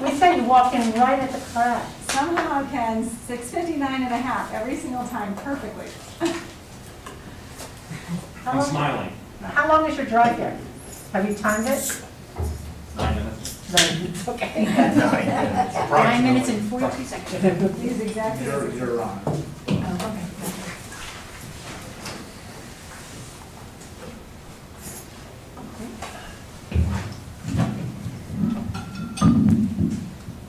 We said you walk in right at the class. Somehow I can 6:59.5 every single time perfectly. I'm smiling. How long is your drive here? Have you timed it? 9 minutes. 9 minutes, okay. 9 minutes and 42 seconds. These exactly. You're on.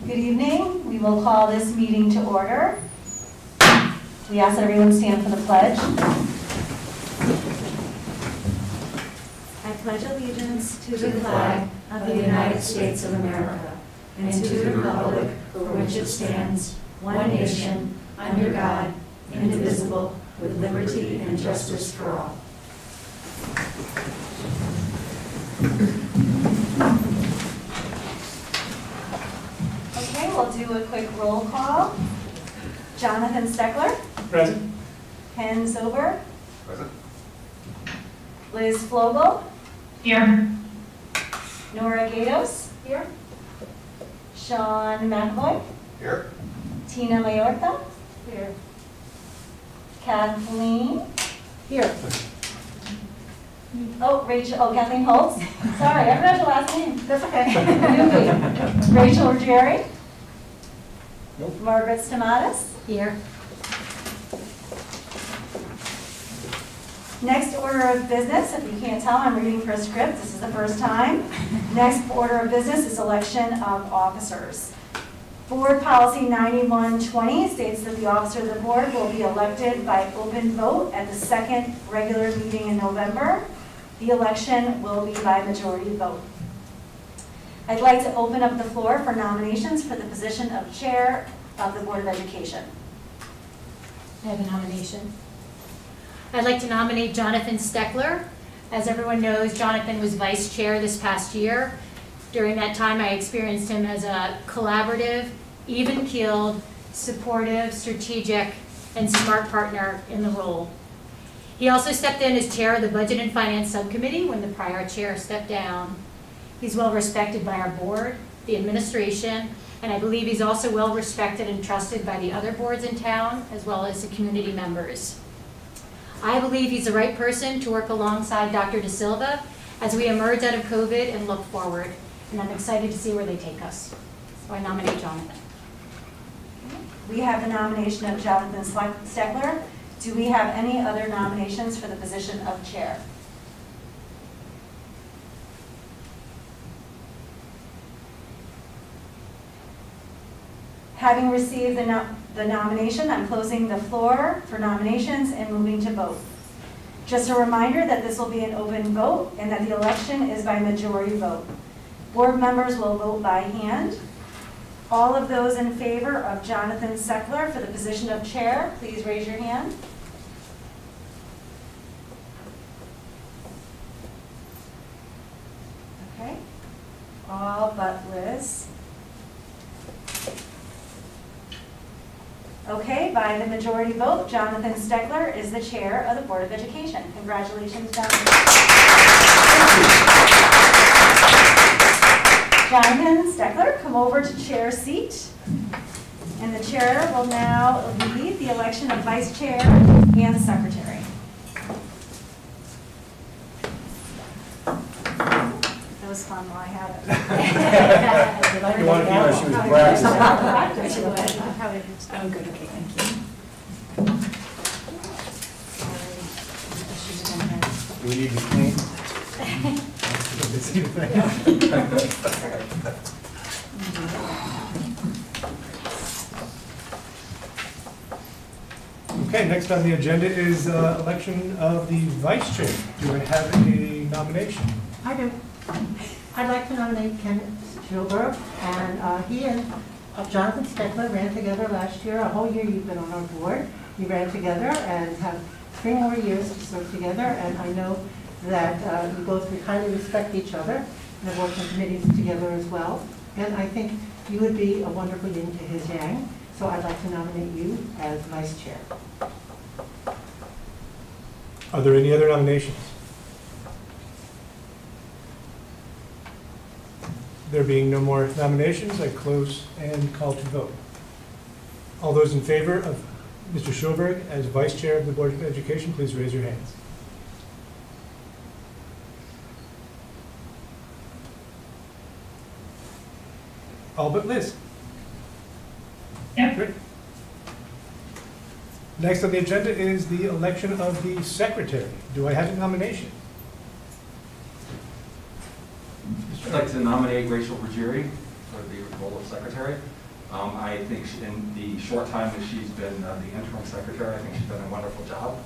Good evening. We will call this meeting to order. We ask that everyone stand for the pledge. I pledge allegiance to the flag of the United States of America and to the republic for which it stands, one nation, under God, indivisible, with liberty and justice for all. Okay, we'll do a quick roll call. Jonathan Steckler. Present. Ken Sober. Present. Liz Flogel. Here. Nora Gatos. Here. Sean McAvoy. Here. Tina Mayorta. Here. Kathleen. Here. Oh, Rachel. Oh, Kathleen Holtz. Sorry, I forgot your last name. That's okay. Newbie. Rachel Jerry. Nope. Margaret Stamatis. Here. Next order of business, if you can't tell, I'm reading for a script. This is the first time. Next order of business is election of officers. Board Policy 9120 states that the officer of the board will be elected by open vote at the second regular meeting in November. The election will be by majority vote. I'd like to open up the floor for nominations for the position of chair of the Board of Education. I have a nomination. I'd like to nominate Jonathan Steckler. As everyone knows, Jonathan was vice chair this past year. During that time, I experienced him as a collaborative, even-keeled, supportive, strategic, and smart partner in the role. He also stepped in as chair of the Budget and Finance Subcommittee when the prior chair stepped down. He's well respected by our board, the administration, and I believe he's also well respected and trusted by the other boards in town, as well as the community members. I believe he's the right person to work alongside Dr. De Silva as we emerge out of COVID and look forward. And I'm excited to see where they take us. So I nominate Jonathan. We have the nomination of Jonathan Steckler. Do we have any other nominations for the position of chair? Having received the nomination, I'm closing the floor for nominations and moving to vote. Just a reminder that this will be an open vote and that the election is by majority vote. Board members will vote by hand. All of those in favor of Jonathan Steckler for the position of chair, please raise your hand. Okay. All but Liz. Okay, by the majority vote, Jonathan Steckler is the chair of the Board of Education. Congratulations, Jonathan. Jonathan Steckler, come over to chair seat. And the chair will now lead the election of vice chair and secretary. That was fun while I had it. You want to feel like she was practicing. Oh, good. Okay, thank you. Do we need to clean? Okay, next on the agenda is election of the vice chair. Do I have a nomination? I do. I'd like to nominate Ken Schilberg, and he and Jonathan Steckler ran together last year. A whole year you've been on our board. You ran together and have 3 more years to serve together, and I know that you both highly respect each other and have worked in committees together as well. And I think you would be a wonderful yin to his yang, so I'd like to nominate you as vice chair. Are there any other nominations? There being no more nominations, I close and call to vote. All those in favor of Mr. Schulberg as Vice Chair of the Board of Education, please raise your hands. All but Liz. Yep. Great. Next on the agenda is the election of the secretary. Do I have a nomination? I'd like to nominate Rachel Ruggieri for the role of secretary. I think in the short time that she's been the interim secretary, I think she's done a wonderful job.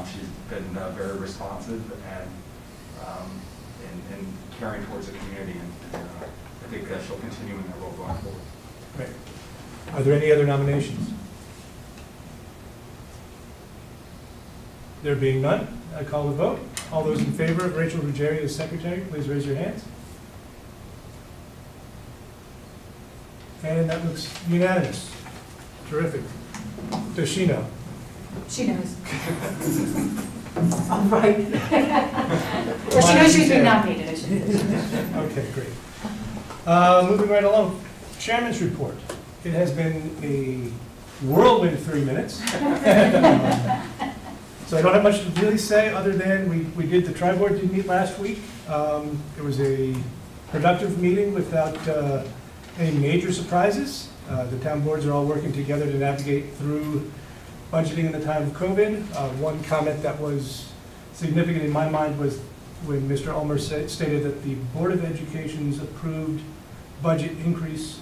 She's been very responsive and caring towards the community, and I think that she'll continue in that role going forward. Great. Are there any other nominations? There being none, I call the vote. All those in favor of Rachel Ruggieri as secretary, please raise your hands. And that looks unanimous. Terrific. Does she know? She knows. All right. Or she knows she's been nominated, I should say. Okay, great. Moving right along, Chairman's report. It has been a whirlwind 3 minutes. So I don't have much to really say other than we did, the tri-board did meet last week. It was a productive meeting without any major surprises. The town boards are all working together to navigate through budgeting in the time of COVID. One comment that was significant in my mind was when Mr. Ulmer stated that the Board of Education's approved budget increase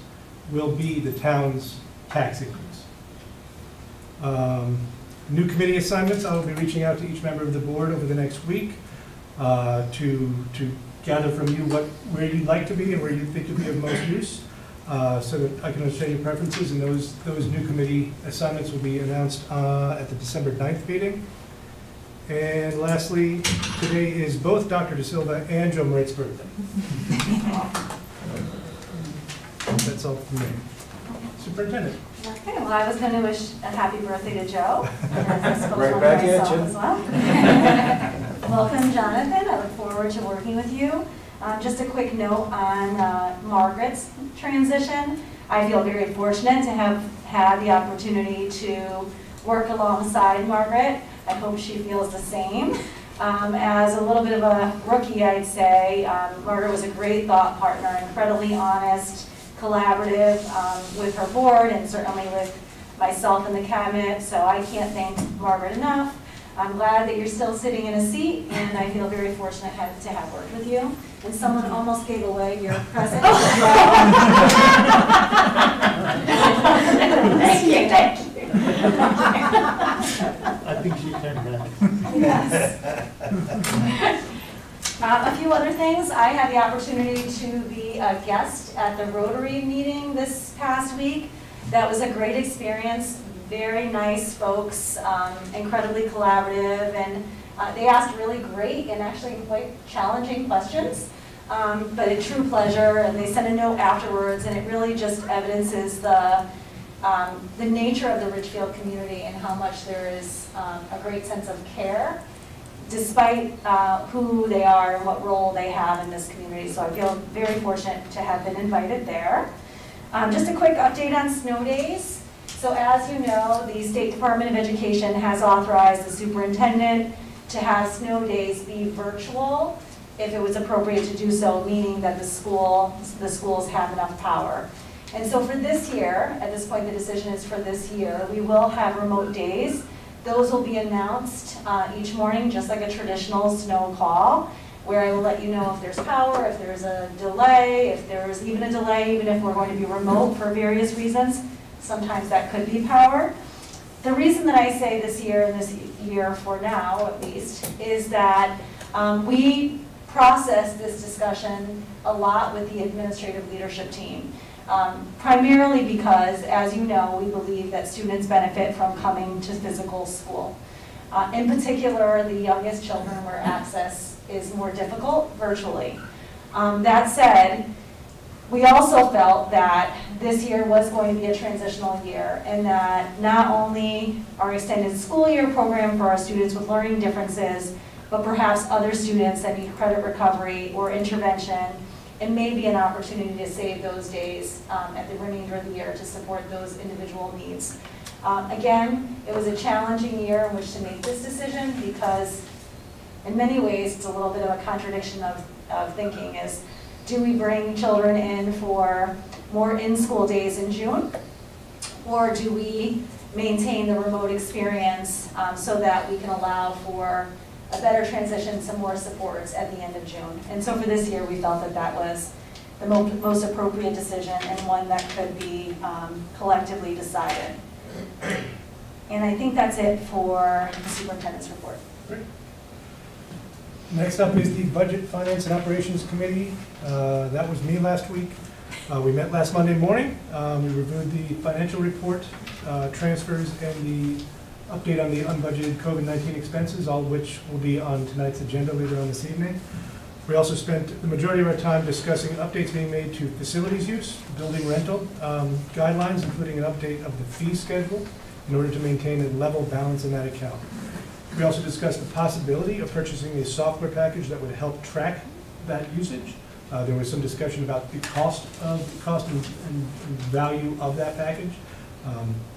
will be the town's tax increase. New committee assignments, I will be reaching out to each member of the board over the next week to gather from you where you'd like to be and where you think you'll be of most use, so that I can understand your preferences, and those new committee assignments will be announced at the December 9th meeting. And lastly, today is both Dr. De Silva and Joe Morit's birthday. That's all from me. Superintendent. Okay, well, I was going to wish a happy birthday to Joe. Right back at you. As well. Welcome, Jonathan. I look forward to working with you. Just a quick note on Margaret's transition. I feel very fortunate to have had the opportunity to work alongside Margaret. I hope she feels the same. As a little bit of a rookie, I'd say, Margaret was a great thought partner, incredibly honest, collaborative with her board and certainly with myself and the cabinet, so I can't thank Margaret enough. I'm glad that you're still sitting in a seat, and I feel very fortunate to have worked with you. And someone almost gave away your present. Thank you, thank you. I think she can. Yes. A few other things. I had the opportunity to be a guest at the Rotary meeting this past week. That was a great experience. Very nice folks, incredibly collaborative, and they asked really great and actually quite challenging questions, but a true pleasure. And they sent a note afterwards, and it really just evidences the nature of the Ridgefield community and how much there is a great sense of care, despite who they are and what role they have in this community. So I feel very fortunate to have been invited there. Just a quick update on snow days. So as you know, the State Department of Education has authorized the superintendent to have snow days be virtual if it was appropriate to do so, meaning that the schools have enough power. And so for this year, at this point the decision is for this year, we will have remote days. Those will be announced each morning, just like a traditional snow call, where I will let you know if there's power, if there's a delay, if there's even a delay, even if we're going to be remote for various reasons. Sometimes that could be power. The reason that I say this year and this year for now, at least, is that we process this discussion a lot with the administrative leadership team. Primarily because, as you know, we believe that students benefit from coming to physical school. In particular, the youngest children where access is more difficult virtually. That said, we also felt that this year was going to be a transitional year, and that not only our extended school year program for our students with learning differences, but perhaps other students that need credit recovery or intervention it may be an opportunity to save those days at the remainder of the year to support those individual needs. Again, it was a challenging year in which to make this decision because in many ways it's a little bit of a contradiction of thinking is, do we bring children in for more in-school days in June? Or do we maintain the remote experience so that we can allow for a better transition to more supports at the end of June? And so for this year, we felt that that was the most appropriate decision and one that could be collectively decided. And I think that's it for the superintendent's report. Great. Next up is the Budget, Finance, and Operations Committee. That was me last week. We met last Monday morning. We reviewed the financial report, transfers, and the update on the unbudgeted COVID-19 expenses, all of which will be on tonight's agenda later on this evening. We also spent the majority of our time discussing updates being made to facilities use, building rental guidelines, including an update of the fee schedule in order to maintain a level balance in that account. We also discussed the possibility of purchasing a software package that would help track that usage. There was some discussion about the cost and value of that package.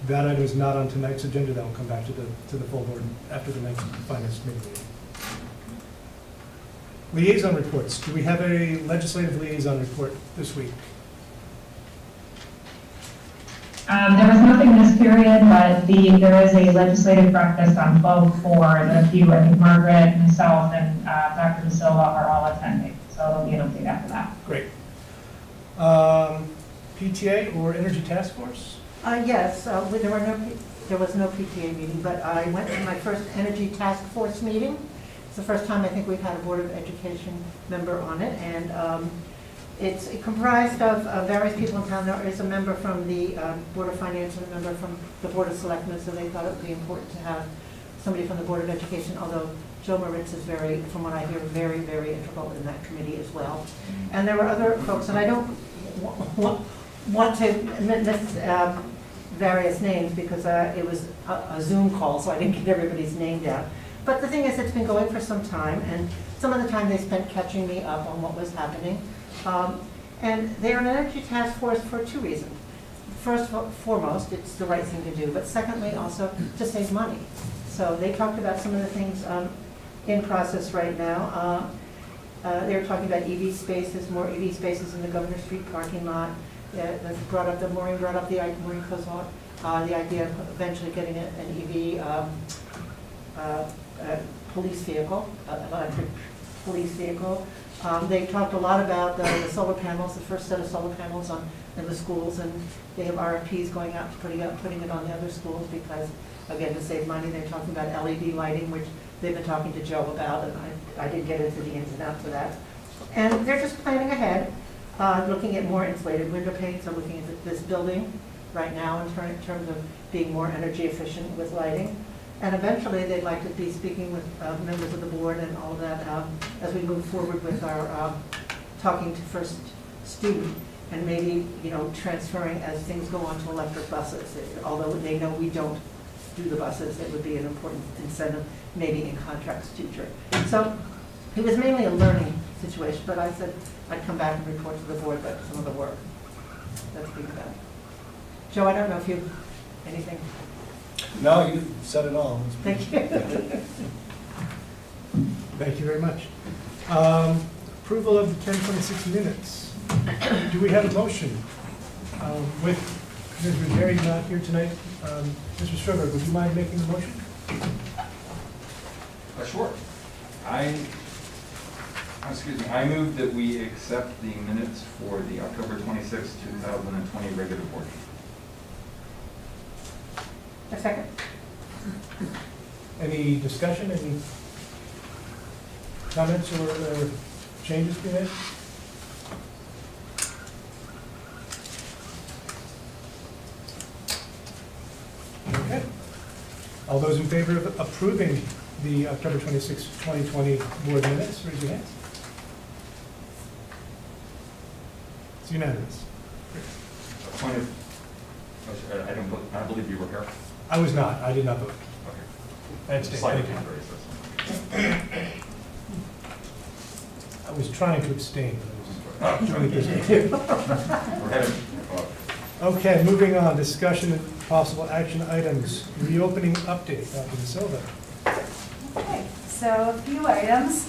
That item is not on tonight's agenda. That will come back to the full board after the next finance committee meeting. Liaison reports. Do we have a legislative liaison report this week? There was nothing this period, but there is a legislative breakfast on 12/4. The few, I think Margaret, myself, and Dr. De Silva are all attending. So there'll be an update after that. Great. PTA or Energy Task Force? Yes, there was no PTA meeting, but I went to my first Energy Task Force meeting. It's the first time I think we've had a Board of Education member on it, and it's comprised of various people in town. There is a member from the Board of Finance and a member from the Board of Selectmen, so they thought it would be important to have somebody from the Board of Education, although Joe Moritz is very, from what I hear, very, very integral in that committee as well. And there were other folks, and I don't want to miss various names because it was a Zoom call, so I didn't get everybody's name down. But the thing is, it's been going for some time, and some of the time they spent catching me up on what was happening. And they're an energy task force for two reasons. First and foremost, it's the right thing to do, but secondly, also to save money. So they talked about some of the things in process right now. They were talking about EV spaces, more EV spaces in the Governor Street parking lot. Maureen brought up the Maureen Kozlov, the idea of eventually getting an EV police vehicle, electric police vehicle. They talked a lot about the solar panels, the first set of solar panels in the schools, and they have RFPs going out to putting it on the other schools because, again, to save money. They're talking about LED lighting, which they've been talking to Joe about, and I did get into the ins and outs of that. And they're just planning ahead, looking at more insulated window panes, so looking at this building right now in terms of being more energy efficient with lighting. And eventually, they'd like to be speaking with members of the board and all of that as we move forward with our talking to first student and maybe, transferring as things go on to electric buses. Although they know we don't do the buses, it would be an important incentive, maybe in contracts future. So it was mainly a learning situation, but I said I'd come back and report to the board about some of the work that's being done. Joe, I don't know if you anything. No, you said it all. Thank you. Thank you very much. Approval of the 1026 minutes. Do we have a motion? With Ms. Ruggieri not here tonight, Mr. Stroberg, would you mind making the motion? Sure. I move that we accept the minutes for the October 26, 2020 regular board meeting. A second. Any discussion, any comments or changes to that? Okay. All those in favor of approving the October 26, 2020 board minutes, raise your hands. It's unanimous. Point of, I believe you were here. I was not. I did not vote. Okay. I abstained. Slightly Thank you. I was trying to abstain, but I was Johnny gives me too. We're headed. Okay, moving on, discussion of possible action items, reopening update, Dr. De Silva. Okay, so a few items.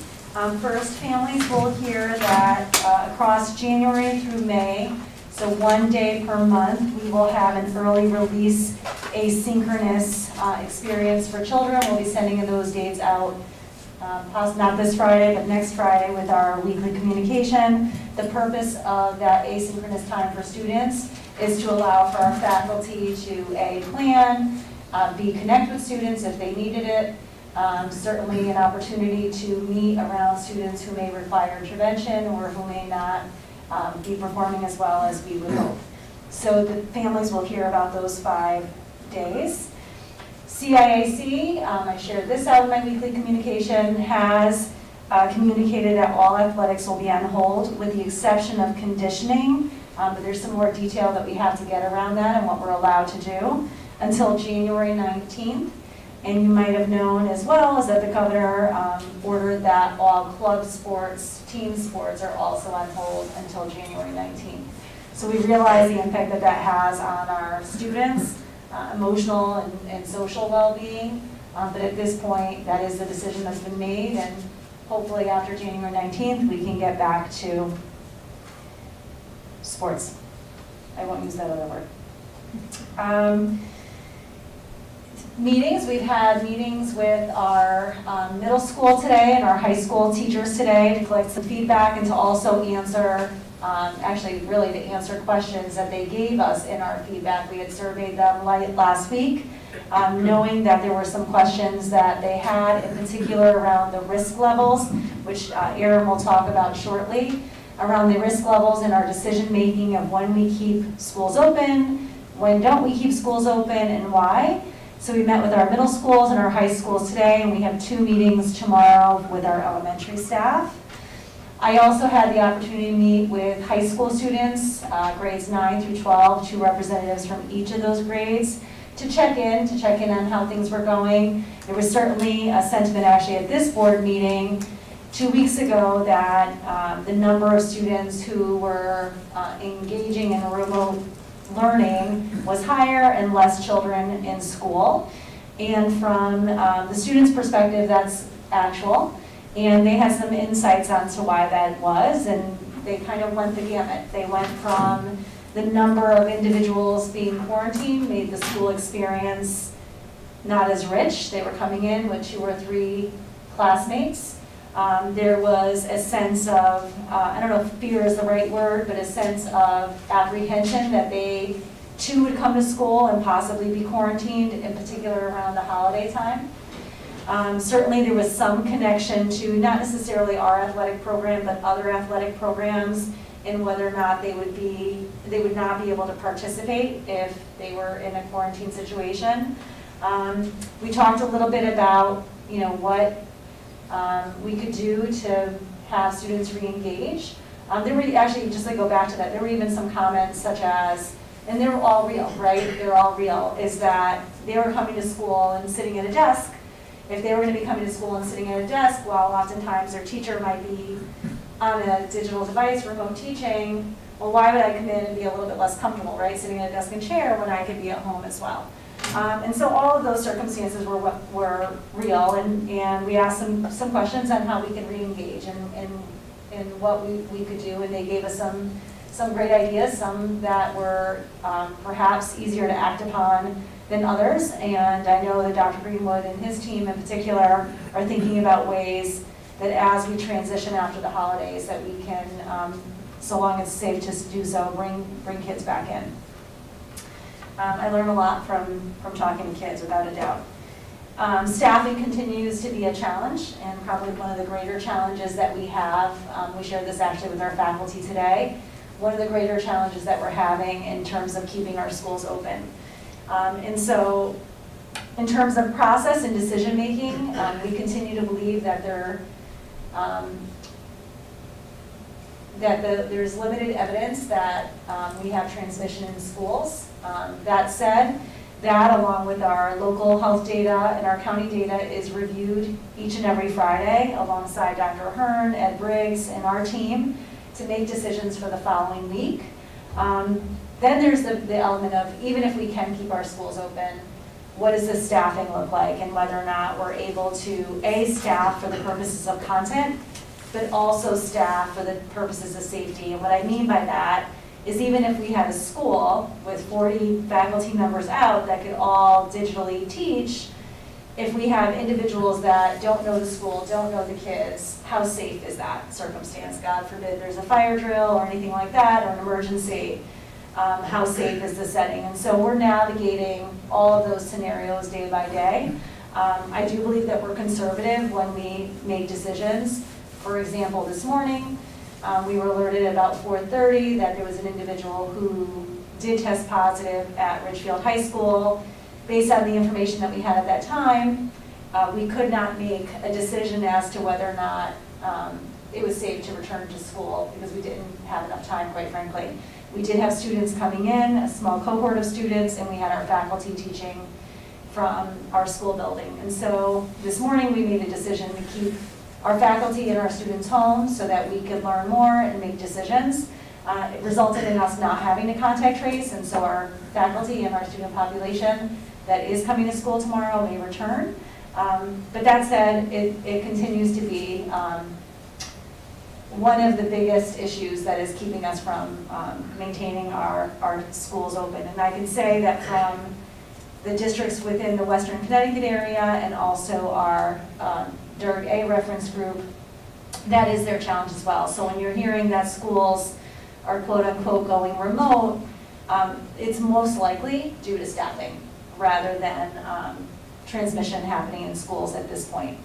First, families will hear that across January through May, so 1 day per month, we will have an early release asynchronous experience for children. We'll be sending those dates out, not this Friday, but next Friday with our weekly communication. The purpose of that asynchronous time for students is to allow for our faculty to A, plan, B, connect with students if they needed it, certainly an opportunity to meet around students who may require intervention or who may not be performing as well as we would hope. So the families will hear about those 5 days. CIAC, I shared this out in my weekly communication, has communicated that all athletics will be on hold with the exception of conditioning, but there's some more detail that we have to get around that and what we're allowed to do until January 19th. And you might have known as well is that the governor ordered that all club sports, team sports are also on hold until January 19th. So we realize the impact that that has on our students, emotional and social well-being. But at this point, that is the decision that's been made, and hopefully after January 19th, we can get back to sports. I won't use that other word. Meetings, we've had meetings with our middle school today and our high school teachers today to collect some feedback and to also answer, actually really to answer questions that they gave us in our feedback. We had surveyed them last week, knowing that there were some questions that they had, in particular around the risk levels, which Erin will talk about shortly, around the risk levels in our decision making of when we keep schools open, when don't we keep schools open, and why. So we met with our middle schools and our high schools today, and we have 2 meetings tomorrow with our elementary staff. I also had the opportunity to meet with high school students, grades 9 through 12, 2 representatives from each of those grades, to check in on how things were going. There was certainly a sentiment actually at this board meeting 2 weeks ago that the number of students who were engaging in remote learning was higher and less children in school. And from the students' perspective, that's actual. And they had some insights on to why that was, and they kind of went the gamut. They went from the number of individuals being quarantined made the school experience not as rich. They were coming in with 2 or 3 classmates. There was a sense of, I don't know if fear is the right word, but a sense of apprehension that they too would come to school and possibly be quarantined, in particular around the holiday time. Certainly there was some connection to not necessarily our athletic program, but other athletic programs, and whether or not they would not be able to participate if they were in a quarantine situation. We talked a little bit about, what we could do to have students re-engage. There were actually, just to go back to that, there were even some comments such as, and they were all real, right? They're all real, is that they were coming to school and sitting at a desk. If they were going to be coming to school and sitting at a desk, while oftentimes their teacher might be on a digital device, remote teaching, well, why would I come in and be a little bit less comfortable, right? Sitting at a desk and chair when I could be at home as well. And so all of those circumstances were real, and we asked some questions on how we can re-engage and what we could do, and they gave us some great ideas, some that were perhaps easier to act upon than others. And I know that Dr. Greenwood and his team in particular are thinking about ways that as we transition after the holidays that we can, so long as it's safe to do so, bring kids back in. I learned a lot from talking to kids, without a doubt. Staffing continues to be a challenge, and probably one of the greater challenges that we have. We shared this actually with our faculty today. One of the greater challenges that we're having in terms of keeping our schools open. And so, in terms of process and decision making, we continue to believe that there's limited evidence that we have transmission in schools. That said, that along with our local health data and our county data is reviewed each and every Friday alongside Dr. Ahern, Ed Briggs, and our team to make decisions for the following week. Then there's the element of, even if we can keep our schools open, what does the staffing look like, and whether or not we're able to, A, staff for the purposes of content, but also staff for the purposes of safety. And what I mean by that is, even if we had a school with 40 faculty members out that could all digitally teach, if we have individuals that don't know the school, don't know the kids, how safe is that circumstance? God forbid there's a fire drill or anything like that, or an emergency. How safe is the setting? And so we're navigating all of those scenarios day by day. I do believe that we're conservative when we make decisions. For example, this morning, we were alerted at about 4:30 that there was an individual who did test positive at Ridgefield High School. Based on the information that we had at that time, we could not make a decision as to whether or not it was safe to return to school, because we didn't have enough time, quite frankly. We did have students coming in, a small cohort of students, and we had our faculty teaching from our school building. And so this morning we made a decision to keep our faculty and our students home so that we could learn more and make decisions. It resulted in us not having to contact trace, and so our faculty and our student population that is coming to school tomorrow may return. But that said, it continues to be one of the biggest issues that is keeping us from maintaining our schools open. And I can say that from the districts within the Western Connecticut area and also our DERG A reference group, that is their challenge as well. So when you're hearing that schools are quote unquote going remote, it's most likely due to staffing rather than transmission happening in schools at this point.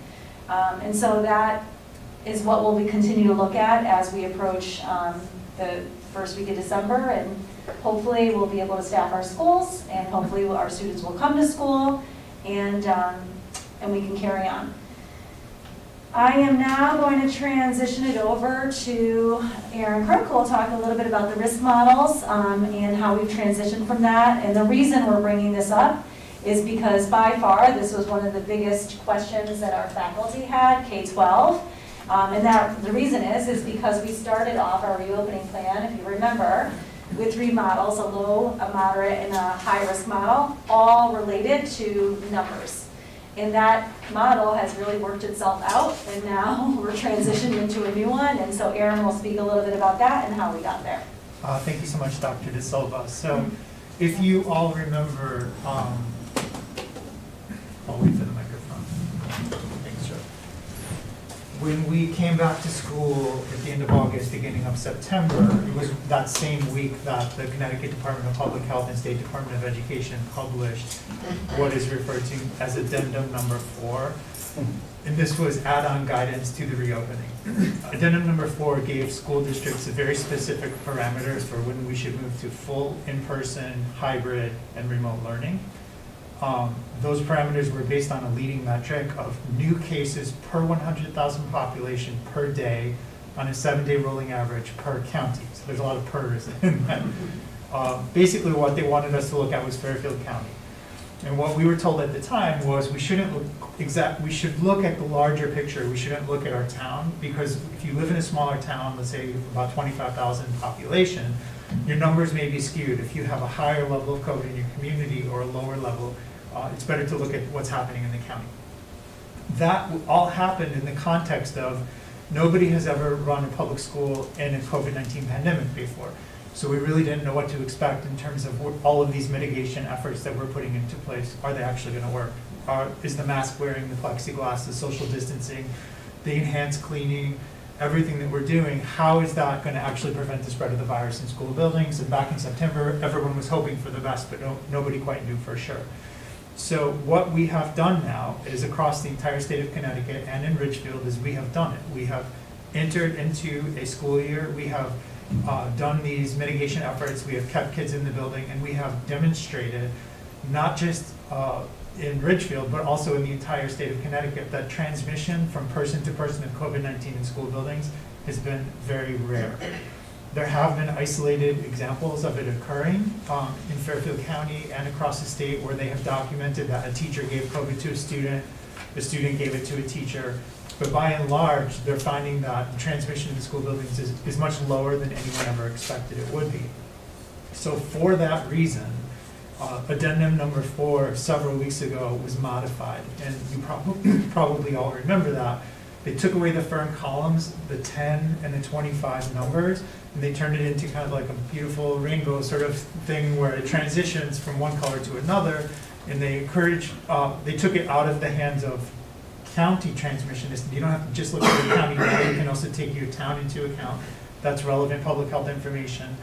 And so that is what we'll continue to look at as we approach the first week of December, and hopefully we'll be able to staff our schools, and hopefully our students will come to school, and we can carry on. I am now going to transition it over to Aaron Crook, who will talk a little bit about the risk models and how we've transitioned from that. And the reason we're bringing this up is because by far this was one of the biggest questions that our faculty had, K-12. And that the reason is because we started off our reopening plan, if you remember, with 3 models, a low, a moderate, and a high-risk model, all related to numbers. And that model has really worked itself out, and now we're transitioned into a new one. And so Aaron will speak a little bit about that and how we got there. Thank you so much, Dr. De Silva. So if you all remember, I'll wait for the microphone. Thanks, Joe. When we came back to school at the end of August, beginning of September, it was that same week that the Connecticut Department of Public Health and State Department of Education published what is referred to as Addendum number 4. And this was add-on guidance to the reopening. Addendum number 4 gave school districts very specific parameters for when we should move to full in-person, hybrid, and remote learning. Those parameters were based on a leading metric of new cases per 100,000 population per day on a 7-day rolling average per county. So there's a lot of pers in that. Basically what they wanted us to look at was Fairfield County. And what we were told at the time was we should look at the larger picture. We shouldn't look at our town, because if you live in a smaller town, let's say about 25,000 population, your numbers may be skewed. If you have a higher level of COVID in your community or a lower level, it's better to look at what's happening in the county. That all happened in the context of nobody has ever run a public school in a COVID-19 pandemic before. So we really didn't know what to expect in terms of what all of these mitigation efforts that we're putting into place. Are they actually going to work? Is the mask wearing, the plexiglass, the social distancing, the enhanced cleaning, everything that we're doing, how is that going to actually prevent the spread of the virus in school buildings? And back in September, everyone was hoping for the best, but nobody quite knew for sure. So what we have done now is across the entire state of Connecticut and in Ridgefield is we have done it. We have entered into a school year. We have done these mitigation efforts. We have kept kids in the building, and we have demonstrated, not just in Ridgefield, but also in the entire state of Connecticut, that transmission from person to person of COVID-19 in school buildings has been very rare. There have been isolated examples of it occurring in Fairfield County and across the state, where they have documented that a teacher gave COVID to a student a student gave it to a teacher. But by and large, they're finding that the transmission in school buildings is much lower than anyone ever expected it would be. So for that reason, addendum number 4 several weeks ago was modified, and you probably all remember that. They took away the firm columns, the 10 and the 25 numbers, and they turned it into kind of like a beautiful rainbow sort of thing where it transitions from one color to another, and they took it out of the hands of county transmission. You don't have to just look at the county, you can also take your town into account. That's relevant public health information.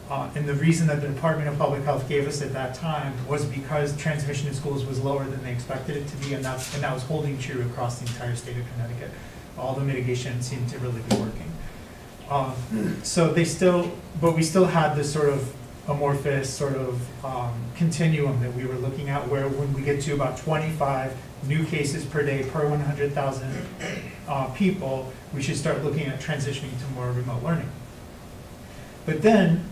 And the reason that the Department of Public Health gave us at that time was because transmission in schools was lower than they expected it to be, and that was holding true across the entire state of Connecticut. All the mitigation seemed to really be working. So but we still had this sort of amorphous sort of continuum that we were looking at, where when we get to about 25 new cases per day per 100,000 people, we should start looking at transitioning to more remote learning. But then,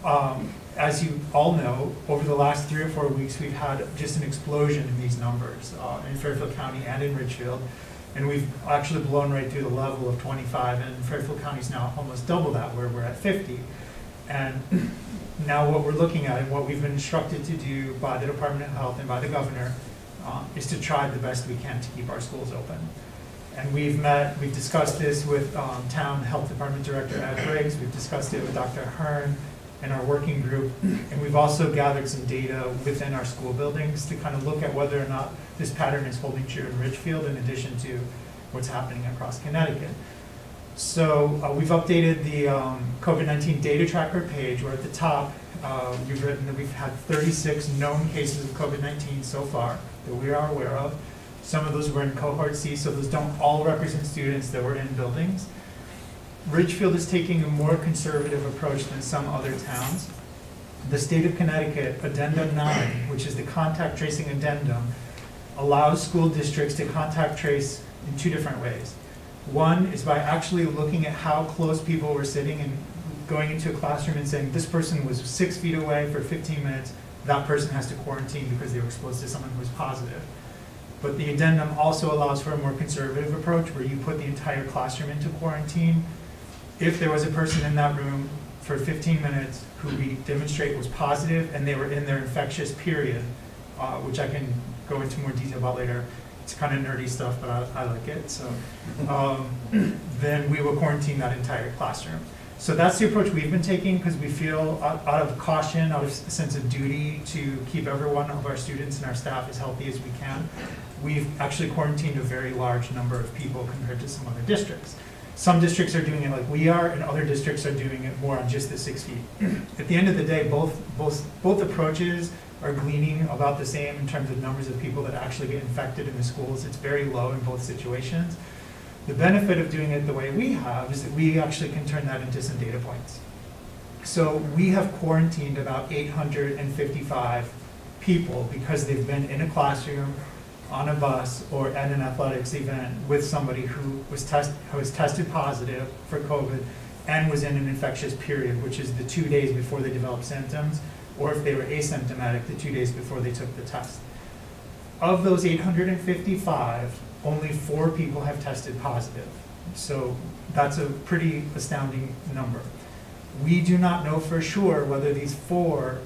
as you all know, over the last 3 or 4 weeks, we've had just an explosion in these numbers in Fairfield County and in Ridgefield. And we've actually blown right through the level of 25, and Fairfield County is now almost double that, where we're at 50. And now what we're looking at and what we've been instructed to do by the Department of Health and by the governor is to try the best we can to keep our schools open. And we've discussed this with Town Health Department Director Ed Briggs, we've discussed it with Dr. Hearn and our working group, and we've also gathered some data within our school buildings to kind of look at whether or not this pattern is holding true in Ridgefield in addition to what's happening across Connecticut. So we've updated the COVID-19 data tracker page, where at the top we've written that we've had 36 known cases of COVID-19 so far that we are aware of. Some of those were in cohort C, so those don't all represent students that were in buildings. Ridgefield is taking a more conservative approach than some other towns. The state of Connecticut, Addendum 9, which is the contact tracing addendum, allows school districts to contact trace in 2 different ways. One is by actually looking at how close people were sitting and going into a classroom and saying, this person was 6 feet away for 15 minutes, that person has to quarantine because they were exposed to someone who was positive. But the addendum also allows for a more conservative approach where you put the entire classroom into quarantine. If there was a person in that room for 15 minutes who we demonstrate was positive and they were in their infectious period, which I can go into more detail about later. It's kind of nerdy stuff, but I like it. So then we will quarantine that entire classroom. So that's the approach we've been taking because we feel out of caution, out of a sense of duty to keep every one of our students and our staff as healthy as we can. We've actually quarantined a very large number of people compared to some other districts. Some districts are doing it like we are, and other districts are doing it more on just the 6 feet. At the end of the day, both approaches are gleaning about the same in terms of numbers of people that actually get infected in the schools. It's very low in both situations. The benefit of doing it the way we have is that we actually can turn that into some data points. So we have quarantined about 855 people because they've been in a classroom, on a bus, or at an athletics event with somebody who was tested positive for COVID and was in an infectious period, which is the 2 days before they developed symptoms, or if they were asymptomatic, the 2 days before they took the test. Of those 855, only 4 people have tested positive. So that's a pretty astounding number. We do not know for sure whether these 4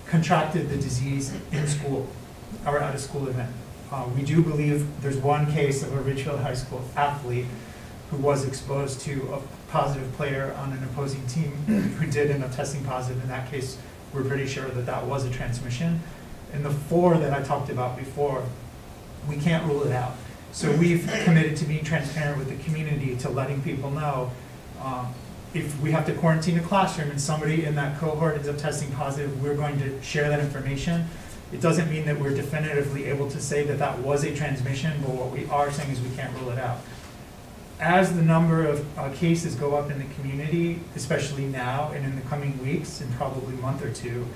contracted the disease in school or at a school event. We do believe there's one case of a Ridgefield High School athlete who was exposed to a positive player on an opposing team who did end up testing positive. In that case, we're pretty sure that that was a transmission. And the 4 that I talked about before, we can't rule it out. So we've committed to being transparent with the community, to letting people know if we have to quarantine a classroom and somebody in that cohort ends up testing positive, we're going to share that information. It doesn't mean that we're definitively able to say that that was a transmission, but what we are saying is we can't rule it out. As the number of cases go up in the community, especially now and in the coming weeks and probably month or 2,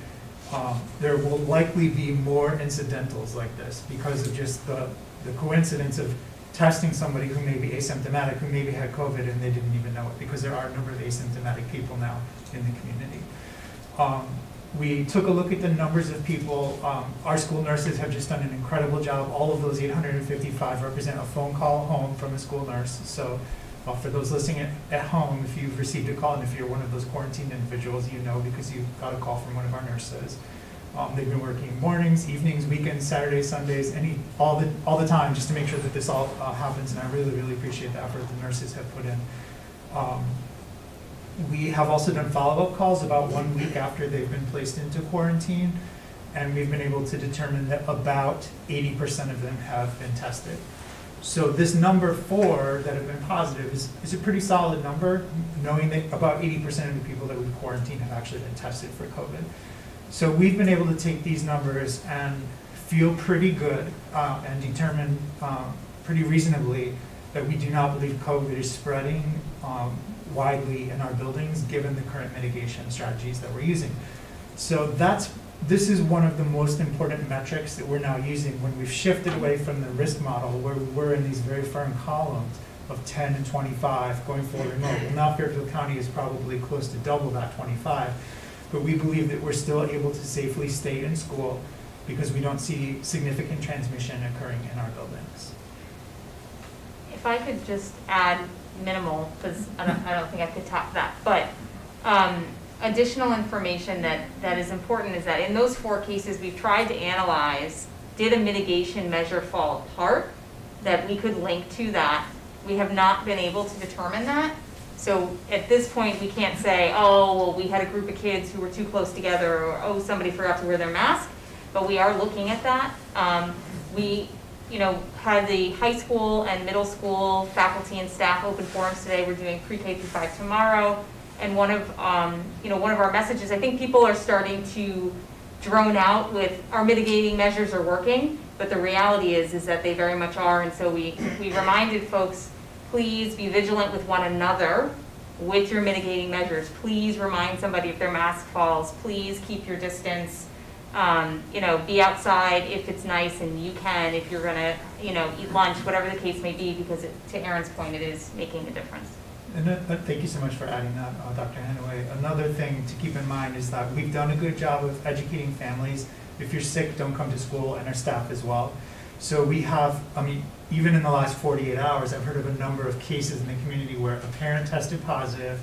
there will likely be more incidentals like this because of just the coincidence of testing somebody who may be asymptomatic, who maybe had COVID and they didn't even know it, because there are a number of asymptomatic people now in the community. We took a look at the numbers of people. Our school nurses have just done an incredible job. All of those 855 represent a phone call home from a school nurse. So for those listening at home, if you've received a call and if you're one of those quarantined individuals, you know because you got a call from one of our nurses. They've been working mornings, evenings, weekends, Saturdays, Sundays, all the time just to make sure that this all happens, and I really, really appreciate the effort the nurses have put in. We have also done follow-up calls about 1 week after they've been placed into quarantine, and we've been able to determine that about 80% of them have been tested. So this number 4 that have been positive is a pretty solid number, knowing that about 80% of the people that we've quarantined have actually been tested for COVID. So we've been able to take these numbers and feel pretty good and determine pretty reasonably that we do not believe COVID is spreading widely in our buildings given the current mitigation strategies that we're using. So this is one of the most important metrics that we're now using when we've shifted away from the risk model where we were in these very firm columns of 10 and 25 going forward remote. Well, now Fairfield County is probably close to double that 25, but we believe that we're still able to safely stay in school because we don't see significant transmission occurring in our buildings. If I could just add minimal, because I don't think I could top that, but additional information that is important is that in those 4 cases we've tried to analyze, did a mitigation measure fall apart that we could link to that? We have not been able to determine that. So at this point we can't say, oh, well, we had a group of kids who were too close together, or oh, somebody forgot to wear their mask, but we are looking at that. We had the high school and middle school faculty and staff open forums today. We're doing pre-K through 5 tomorrow. And one of our messages, I think people are starting to drone out with our mitigating measures are working, but the reality is that they very much are. And so we reminded folks, please be vigilant with one another with your mitigating measures. Please remind somebody if their mask falls. Please keep your distance. Be outside if it's nice and you can, if you're gonna, eat lunch, whatever the case may be, because to Erin's point, it is making a difference. And thank you so much for adding that, Dr. Hanaway. Another thing to keep in mind is that we've done a good job of educating families. If you're sick, don't come to school, and our staff as well. So we have, even in the last 48 hours, I've heard of a number of cases in the community where a parent tested positive,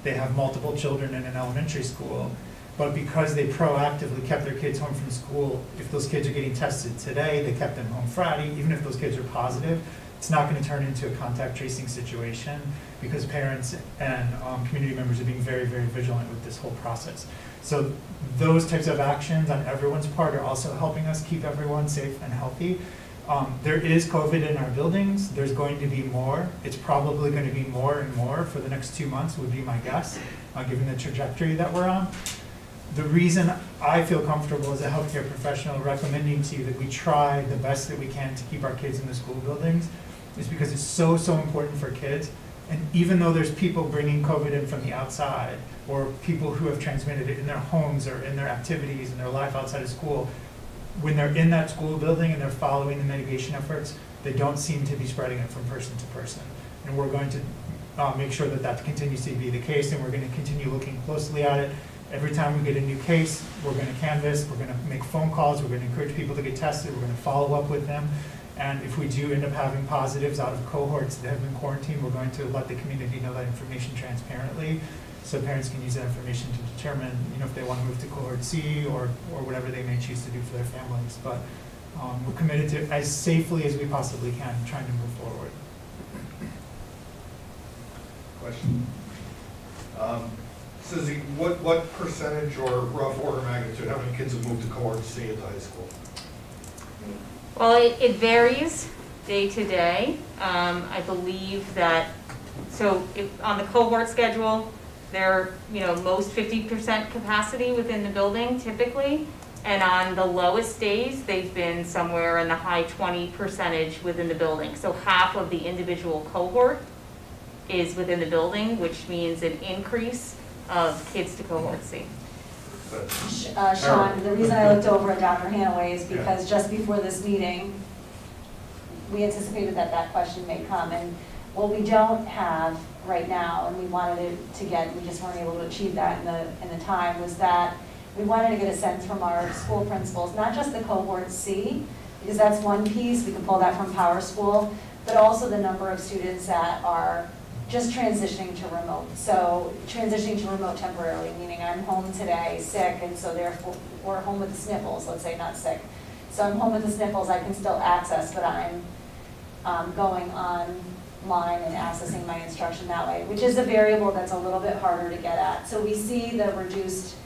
they have multiple children in an elementary school, but because they proactively kept their kids home from school, if those kids are getting tested today, they kept them home Friday, even if those kids are positive, it's not going to turn into a contact tracing situation because parents and community members are being very, very vigilant with this whole process. So those types of actions on everyone's part are also helping us keep everyone safe and healthy. There is COVID in our buildings. There's going to be more. It's probably going to be more and more for the next 2 months would be my guess, given the trajectory that we're on. The reason I feel comfortable as a healthcare professional recommending to you that we try the best that we can to keep our kids in the school buildings is because it's so, so important for kids. And even though there's people bringing COVID in from the outside or people who have transmitted it in their homes or in their activities and their life outside of school, when they're in that school building and they're following the mitigation efforts, they don't seem to be spreading it from person to person. And we're going to make sure that that continues to be the case, and we're going to continue looking closely at it. Every time we get a new case, we're going to canvass, we're going to make phone calls, we're going to encourage people to get tested, we're going to follow up with them. And if we do end up having positives out of cohorts that have been quarantined, we're going to let the community know that information transparently so parents can use that information to determine if they want to move to cohort C or whatever they may choose to do for their families. But we're committed to, as safely as we possibly can, trying to move forward. Question. Susie, what percentage or rough order of magnitude, how many kids have moved to cohort C at the high school? Well, it varies day to day. I believe that, so on the cohort schedule, they're, most 50% capacity within the building typically. And on the lowest days, they've been somewhere in the high 20% within the building. So half of the individual cohort is within the building, which means an increase of kids to cohort C. Sean, the reason I looked over at Dr. Hanaway is because just before this meeting, we anticipated that that question may come. And what we don't have right now, and we wanted it to get, we just weren't able to achieve that in the time, was that we wanted to get a sense from our school principals, not just the cohort C, because that's one piece, we can pull that from Power School, but also the number of students that are just transitioning to remote. So transitioning to remote temporarily, meaning I'm home today sick, and so therefore we're home with the sniffles, let's say not sick. So I'm home with the sniffles, I can still access, but I'm going online and accessing my instruction that way, which is a variable that's a little bit harder to get at. So we see the reduced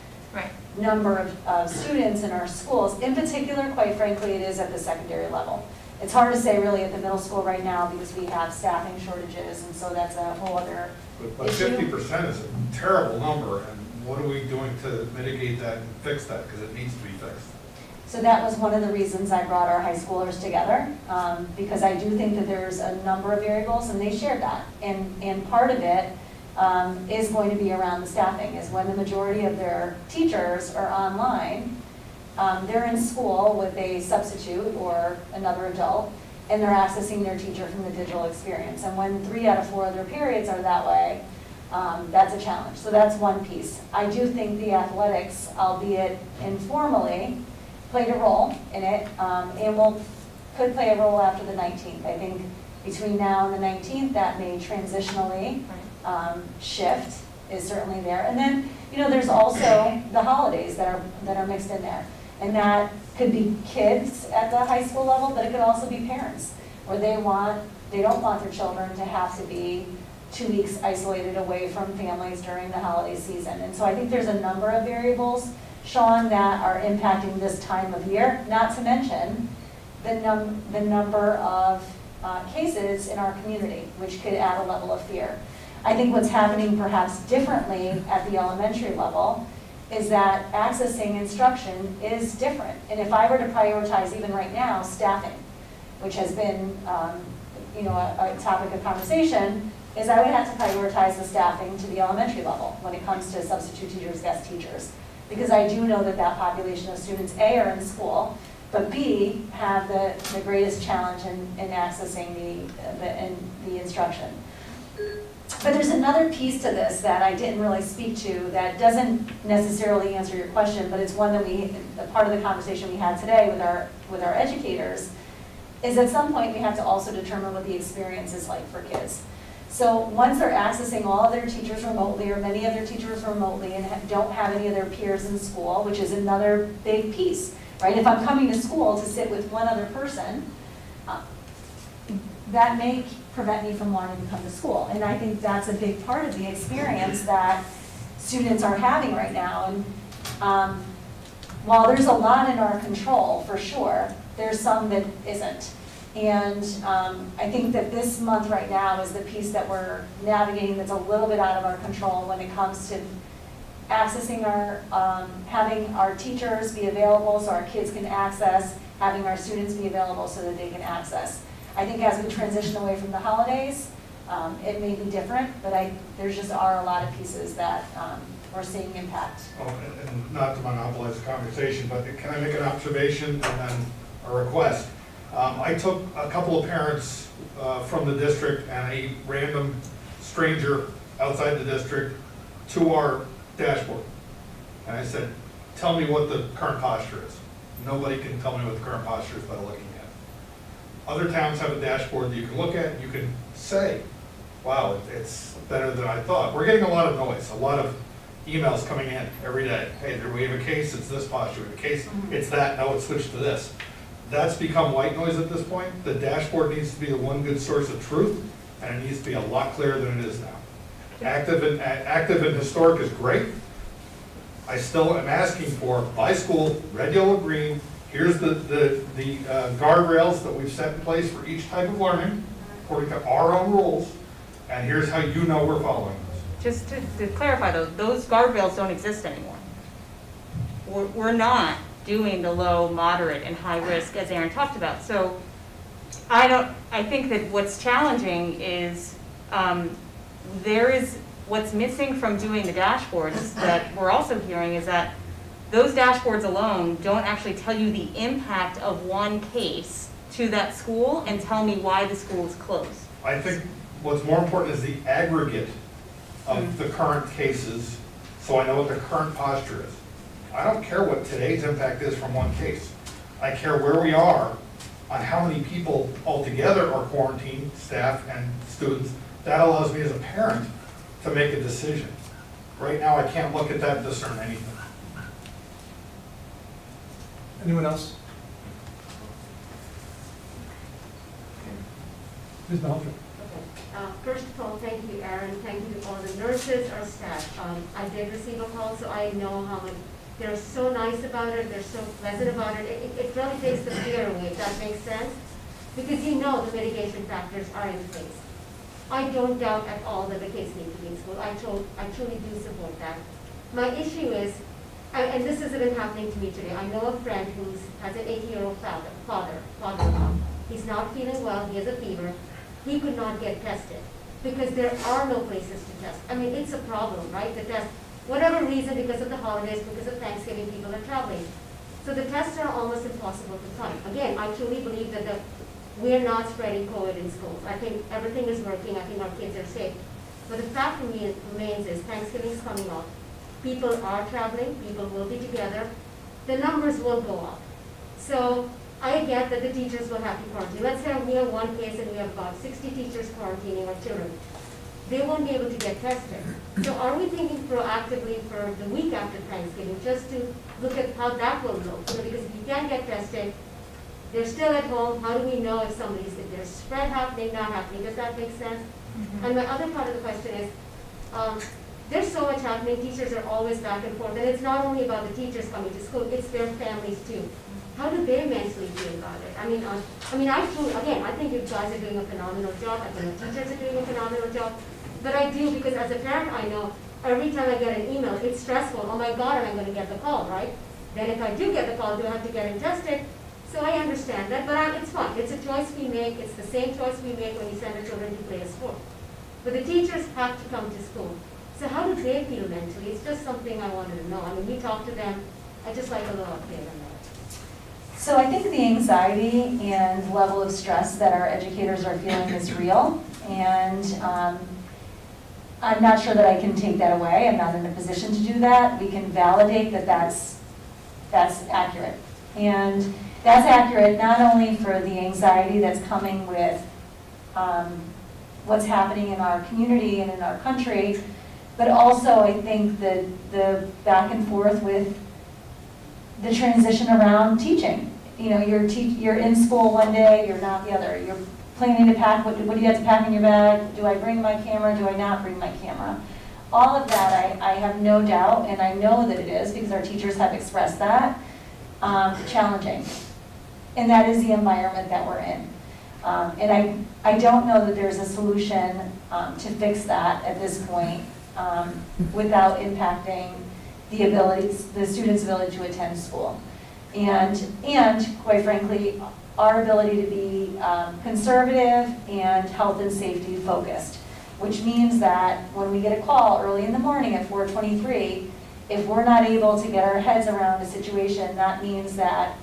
number of students in our schools. In particular, quite frankly, it is at the secondary level. It's hard to say really at the middle school right now because we have staffing shortages, and so that's a whole other But issue. 50% is a terrible number, and what are we doing to mitigate that and fix that, because it needs to be fixed? So that was one of the reasons I brought our high schoolers together, because I do think that there's a number of variables, and they shared that. And part of it is going to be around the staffing, is when the majority of their teachers are online, they're in school with a substitute or another adult, and they're accessing their teacher from the digital experience. And when 3 out of 4 of their periods are that way, that's a challenge. So that's one piece. I do think the athletics, albeit informally, played a role in it, and could play a role after the 19th. I think between now and the 19th, that may transitionally shift, is certainly there. And then, you know, there's also the holidays that are mixed in there. And that could be kids at the high school level, but it could also be parents, where they don't want their children to have to be 2 weeks isolated away from families during the holiday season. And so I think there's a number of variables, Sean, that are impacting this time of year, not to mention the number of cases in our community, which could add a level of fear. I think what's happening perhaps differently at the elementary level is that accessing instruction is different. And if I were to prioritize even right now staffing, which has been you know, a topic of conversation, is I would have to prioritize the staffing to the elementary level when it comes to substitute teachers, guest teachers. Because I do know that that population of students, A, are in school, but B, have the greatest challenge in accessing the instruction. But there's another piece to this that I didn't really speak to that doesn't necessarily answer your question, but it's one that a part of the conversation we had today with our educators, is at some point we have to also determine what the experience is like for kids. So once they're accessing all of their teachers remotely, or many of their teachers remotely, and don't have any of their peers in school, which is another big piece, right? If I'm coming to school to sit with one other person, that may prevent me from wanting to come to school. And I think that's a big part of the experience that students are having right now. And while there's a lot in our control, for sure, there's some that isn't. And I think that this month right now is the piece that we're navigating that's a little bit out of our control when it comes to accessing having our teachers be available so our kids can access, having our students be available so that they can access. I think as we transition away from the holidays, it may be different, but there's just are a lot of pieces that we're seeing impact. Oh, and not to monopolize the conversation, but can I make an observation and then a request? I took a couple of parents from the district and a random stranger outside the district to our dashboard. And I said, tell me what the current posture is. Nobody can tell me what the current posture is by looking at it. Other towns have a dashboard that you can look at. You can say, wow, it's better than I thought. We're getting a lot of noise, a lot of emails coming in every day. Hey, we have a case, it's this posture. We have a case, it's that, now it's switched to this. That's become white noise at this point. The dashboard needs to be the one good source of truth, and it needs to be a lot clearer than it is now. Active and historic is great. I still am asking for, by school, red, yellow, green. Here's the guardrails that we've set in place for each type of learning, according to our own rules, and here's how you know we're following this. Just to clarify though, those guardrails don't exist anymore. We're not doing the low, moderate, and high risk as Aaron talked about. So I think that what's challenging is what's missing from doing the dashboards that we're also hearing is that those dashboards alone don't actually tell you the impact of one case to that school and tell me why the school is closed. I think what's more important is the aggregate of the current cases, so I know what the current posture is. I don't care what today's impact is from one case. I care where we are on how many people altogether are quarantined, staff and students. That allows me as a parent to make a decision. Right now, I can't look at that and discern anything. Anyone else? Ms. Malhotra. First of all, thank you, Aaron. Thank you to all the nurses, our staff. I did receive a call, so I know how much they're so nice about it. They're so pleasant about it. It really takes the fear away, if that makes sense. Because you know the mitigation factors are in place. I don't doubt at all that the kids need to be in school. I truly do support that. My issue is, and this isn't even happening to me today. I know a friend who has an 80-year-old father-in-law. He's not feeling well. He has a fever. He could not get tested because there are no places to test. I mean, it's a problem, right? The test, whatever reason, because of the holidays, because of Thanksgiving, people are traveling. So the tests are almost impossible to find. Again, I truly believe that we're not spreading COVID in schools. I think everything is working. I think our kids are safe. But the fact remains is Thanksgiving is coming up. People are traveling. People will be together. The numbers will go up. So I get that the teachers will have to quarantine. Let's say we have one case and we have about 60 teachers quarantining our children. They won't be able to get tested. So are we thinking proactively for the week after Thanksgiving just to look at how that will look? Because if you can't get tested, they're still at home. How do we know if there's spread happening, not happening? Does that make sense? Mm-hmm. And my other part of the question is, there's so much happening. Teachers are always back and forth. And it's not only about the teachers coming to school, it's their families too. How do they mentally feel about it? I mean, I think you guys are doing a phenomenal job. I think the teachers are doing a phenomenal job. But I do, because as a parent, I know every time I get an email, it's stressful. Oh my God, am I going to get the call, right? Then if I do get the call, do I have to get them tested? So I understand that, but it's fine. It's a choice we make. It's the same choice we make when we send our children to play a sport. But the teachers have to come to school. So how do they feel mentally? It's just something I wanted to know. I mean, we talk to them. I just like a little update on that. So I think the anxiety and level of stress that our educators are feeling is real. And I'm not sure that I can take that away. I'm not in a position to do that. We can validate that that's accurate. And that's accurate not only for the anxiety that's coming with what's happening in our community and in our country, but also I think the back and forth with the transition around teaching. You know, you're in school one day, you're not the other. You're planning to pack, what do you have to pack in your bag? Do I bring my camera? Do I not bring my camera? All of that I have no doubt, and I know that it is because our teachers have expressed that, challenging. And that is the environment that we're in. And I don't know that there's a solution to fix that at this point without impacting the students' ability to attend school. And quite frankly, our ability to be conservative and health and safety focused, which means that when we get a call early in the morning at 4:23, if we're not able to get our heads around a situation, that means that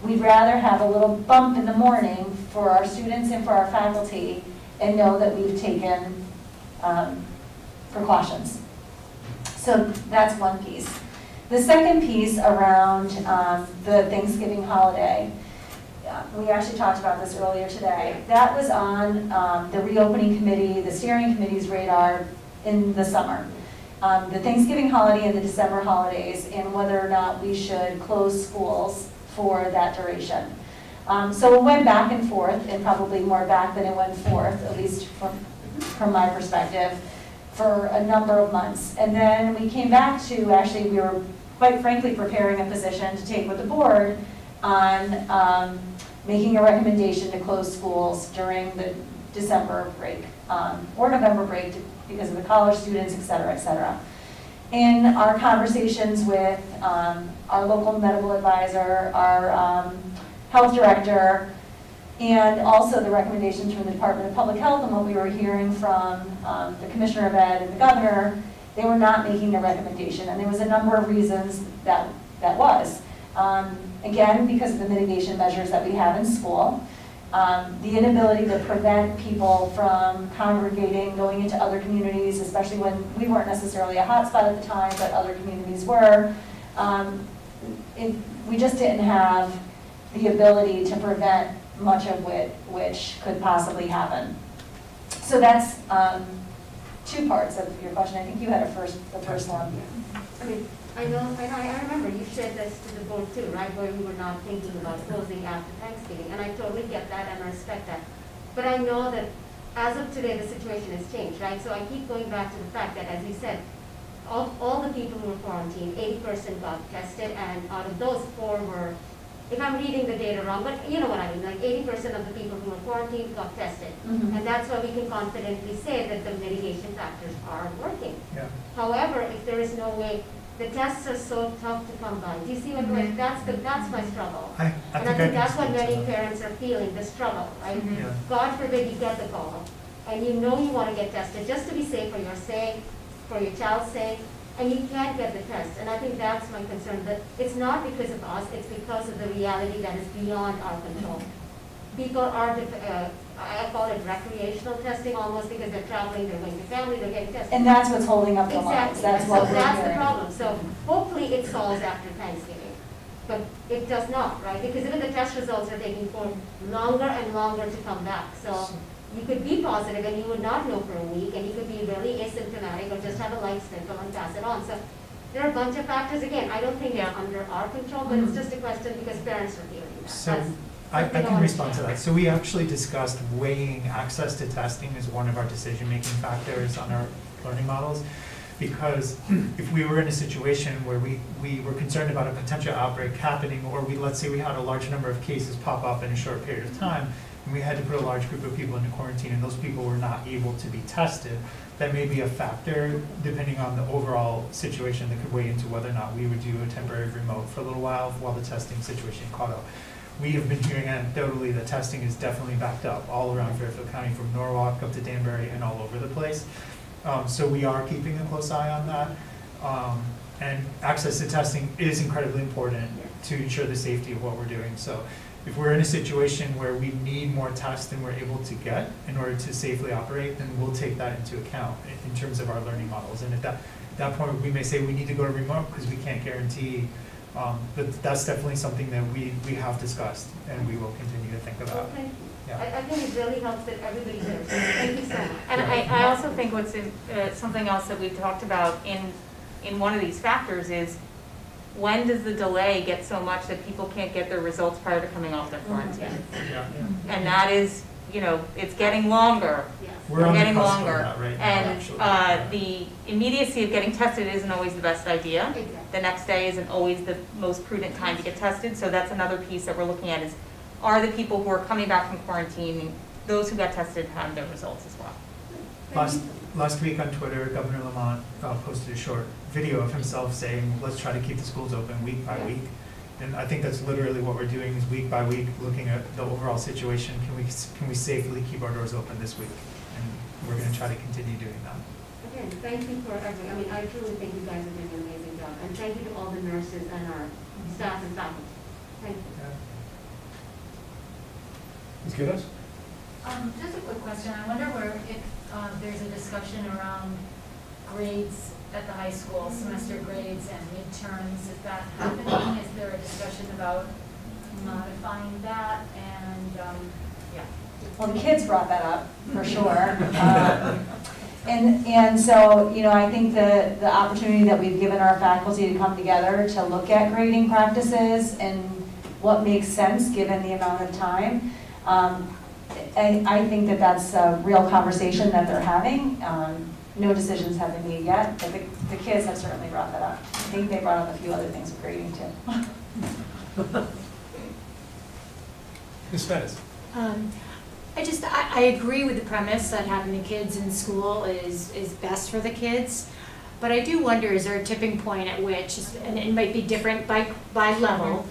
we'd rather have a little bump in the morning for our students and for our faculty and know that we've taken precautions. So that's one piece. The second piece around the Thanksgiving holiday, we actually talked about this earlier today. That was on the reopening committee, the steering committee's radar in the summer. The Thanksgiving holiday and the December holidays, and whether or not we should close schools for that duration. So it went back and forth, and probably more back than it went forth, at least from my perspective, for a number of months. And then we came back to, actually, we were quite frankly preparing a position to take with the board on making a recommendation to close schools during the December break or November break because of the college students, et cetera, et cetera. In our conversations with our local medical advisor, our health director, and also the recommendations from the Department of Public Health and what we were hearing from the Commissioner of Ed and the Governor, they were not making a recommendation. And there was a number of reasons that was. Again, because of the mitigation measures that we have in school, the inability to prevent people from congregating, going into other communities, especially when we weren't necessarily a hotspot at the time, but other communities were. we just didn't have the ability to prevent much of which could possibly happen. So that's two parts of your question. I think you had the first one. I mean, I remember you shared this to the board too, right, where we were not thinking about closing after Thanksgiving, and I totally get that and I respect that. But I know that as of today, the situation has changed, right? So I keep going back to the fact that, as you said, all the people who were quarantined, 80% got tested, and out of those, 4 were, if I'm reading the data wrong, but you know what I mean, like 80% of the people who were quarantined got tested. Mm-hmm. And that's why we can confidently say that the mitigation factors are working. Yeah. However, if there is no way, the tests are so tough to come by. Do you see what like that's my struggle. I think that's what speak to many that. parents are feeling, the struggle, right? Yeah. God forbid you get the call, and you know you want to get tested just to be safe for your sake, for your child's sake, and you can't get the test. And I think that's my concern, that it's not because of us, it's because of the reality that is beyond our control. People are, I call it recreational testing almost, because they're traveling, they're going to family, they're getting tested. And that's what's holding up the lines. Exactly. That's what So we're that's the hearing. problem. So hopefully it solves after Thanksgiving. But it does not, right? Because even the test results are taking for longer and longer to come back. So you could be positive and you would not know for a week, and you could be really asymptomatic or just have a light symptom and pass it on. So there are a bunch of factors. Again, I don't think it's under our control, but it's just a question because parents are feeling that. So That's- I they don't can respond to understand. that. So we actually discussed weighing access to testing as one of our decision-making factors on our learning models. Because if we were in a situation where we were concerned about a potential outbreak happening, or let's say we had a large number of cases pop up in a short period of time, and we had to put a large group of people into quarantine, and those people were not able to be tested, that may be a factor, depending on the overall situation, that could weigh into whether or not we would do a temporary remote for a little while the testing situation caught up. We have been hearing anecdotally that testing is definitely backed up all around Fairfield County, from Norwalk up to Danbury and all over the place. So we are keeping a close eye on that. And access to testing is incredibly important to ensure the safety of what we're doing. So if we're in a situation where we need more tests than we're able to get in order to safely operate, then we'll take that into account in terms of our learning models. And at that point, we may say we need to go to remote because we can't guarantee. But that's definitely something that we have discussed and we will continue to think about. Okay. Yeah. I think it really helps that everybody's there. So thank you so much. And I also think something else that we talked about in one of these factors is, when does the delay get so much that people can't get their results prior to coming off their quarantine? Yeah. And that is, it's getting longer. Yes. We're on the Getting cusp of longer. that right now, And actually. the immediacy of getting tested isn't always the best idea. Exactly. The next day isn't always the most prudent time to get tested. So that's another piece that we're looking at, is, are the people who are coming back from quarantine, those who got tested, have their results as well? Last week on Twitter, Governor Lamont posted a short video of himself saying, let's try to keep the schools open week by week. And I think that's literally what we're doing, is week by week, looking at the overall situation. Can we safely keep our doors open this week? And we're going to try to continue doing that. Again, thank you for everything. I mean, I truly think you guys are doing an amazing job. And thank you to all the nurses and our staff and faculty. Thank you. Ms. Giddes? Just a quick question. I wonder if there's a discussion around grades at the high school, semester grades and midterms. Is that happening? Is there a discussion about modifying that? And Well, the kids brought that up, for sure. And so, I think the opportunity that we've given our faculty to come together to look at grading practices and what makes sense given the amount of time, I think that that's a real conversation that they're having. No decisions have been made yet, but the kids have certainly brought that up. I think they brought up a few other things with grading too. Ms. Fennis? I agree with the premise that having the kids in school is best for the kids, but I do wonder, is there a tipping point at which, and it might be different by level,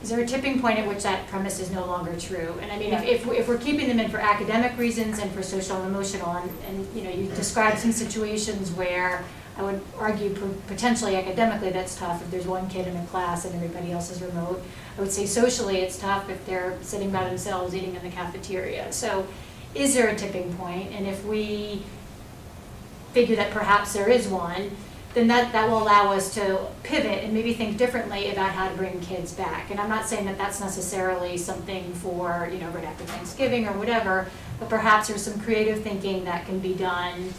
is there a tipping point at which that premise is no longer true? And I mean, if we're keeping them in for academic reasons and for social and emotional, and you described some situations where I would argue potentially academically that's tough if there's one kid in a class and everybody else is remote. I would say socially it's tough if they're sitting by themselves eating in the cafeteria. So is there a tipping point? And if we figure that perhaps there is one, then that will allow us to pivot and maybe think differently about how to bring kids back. And I'm not saying that that's necessarily something for, you know, right after Thanksgiving or whatever, but perhaps there's some creative thinking that can be done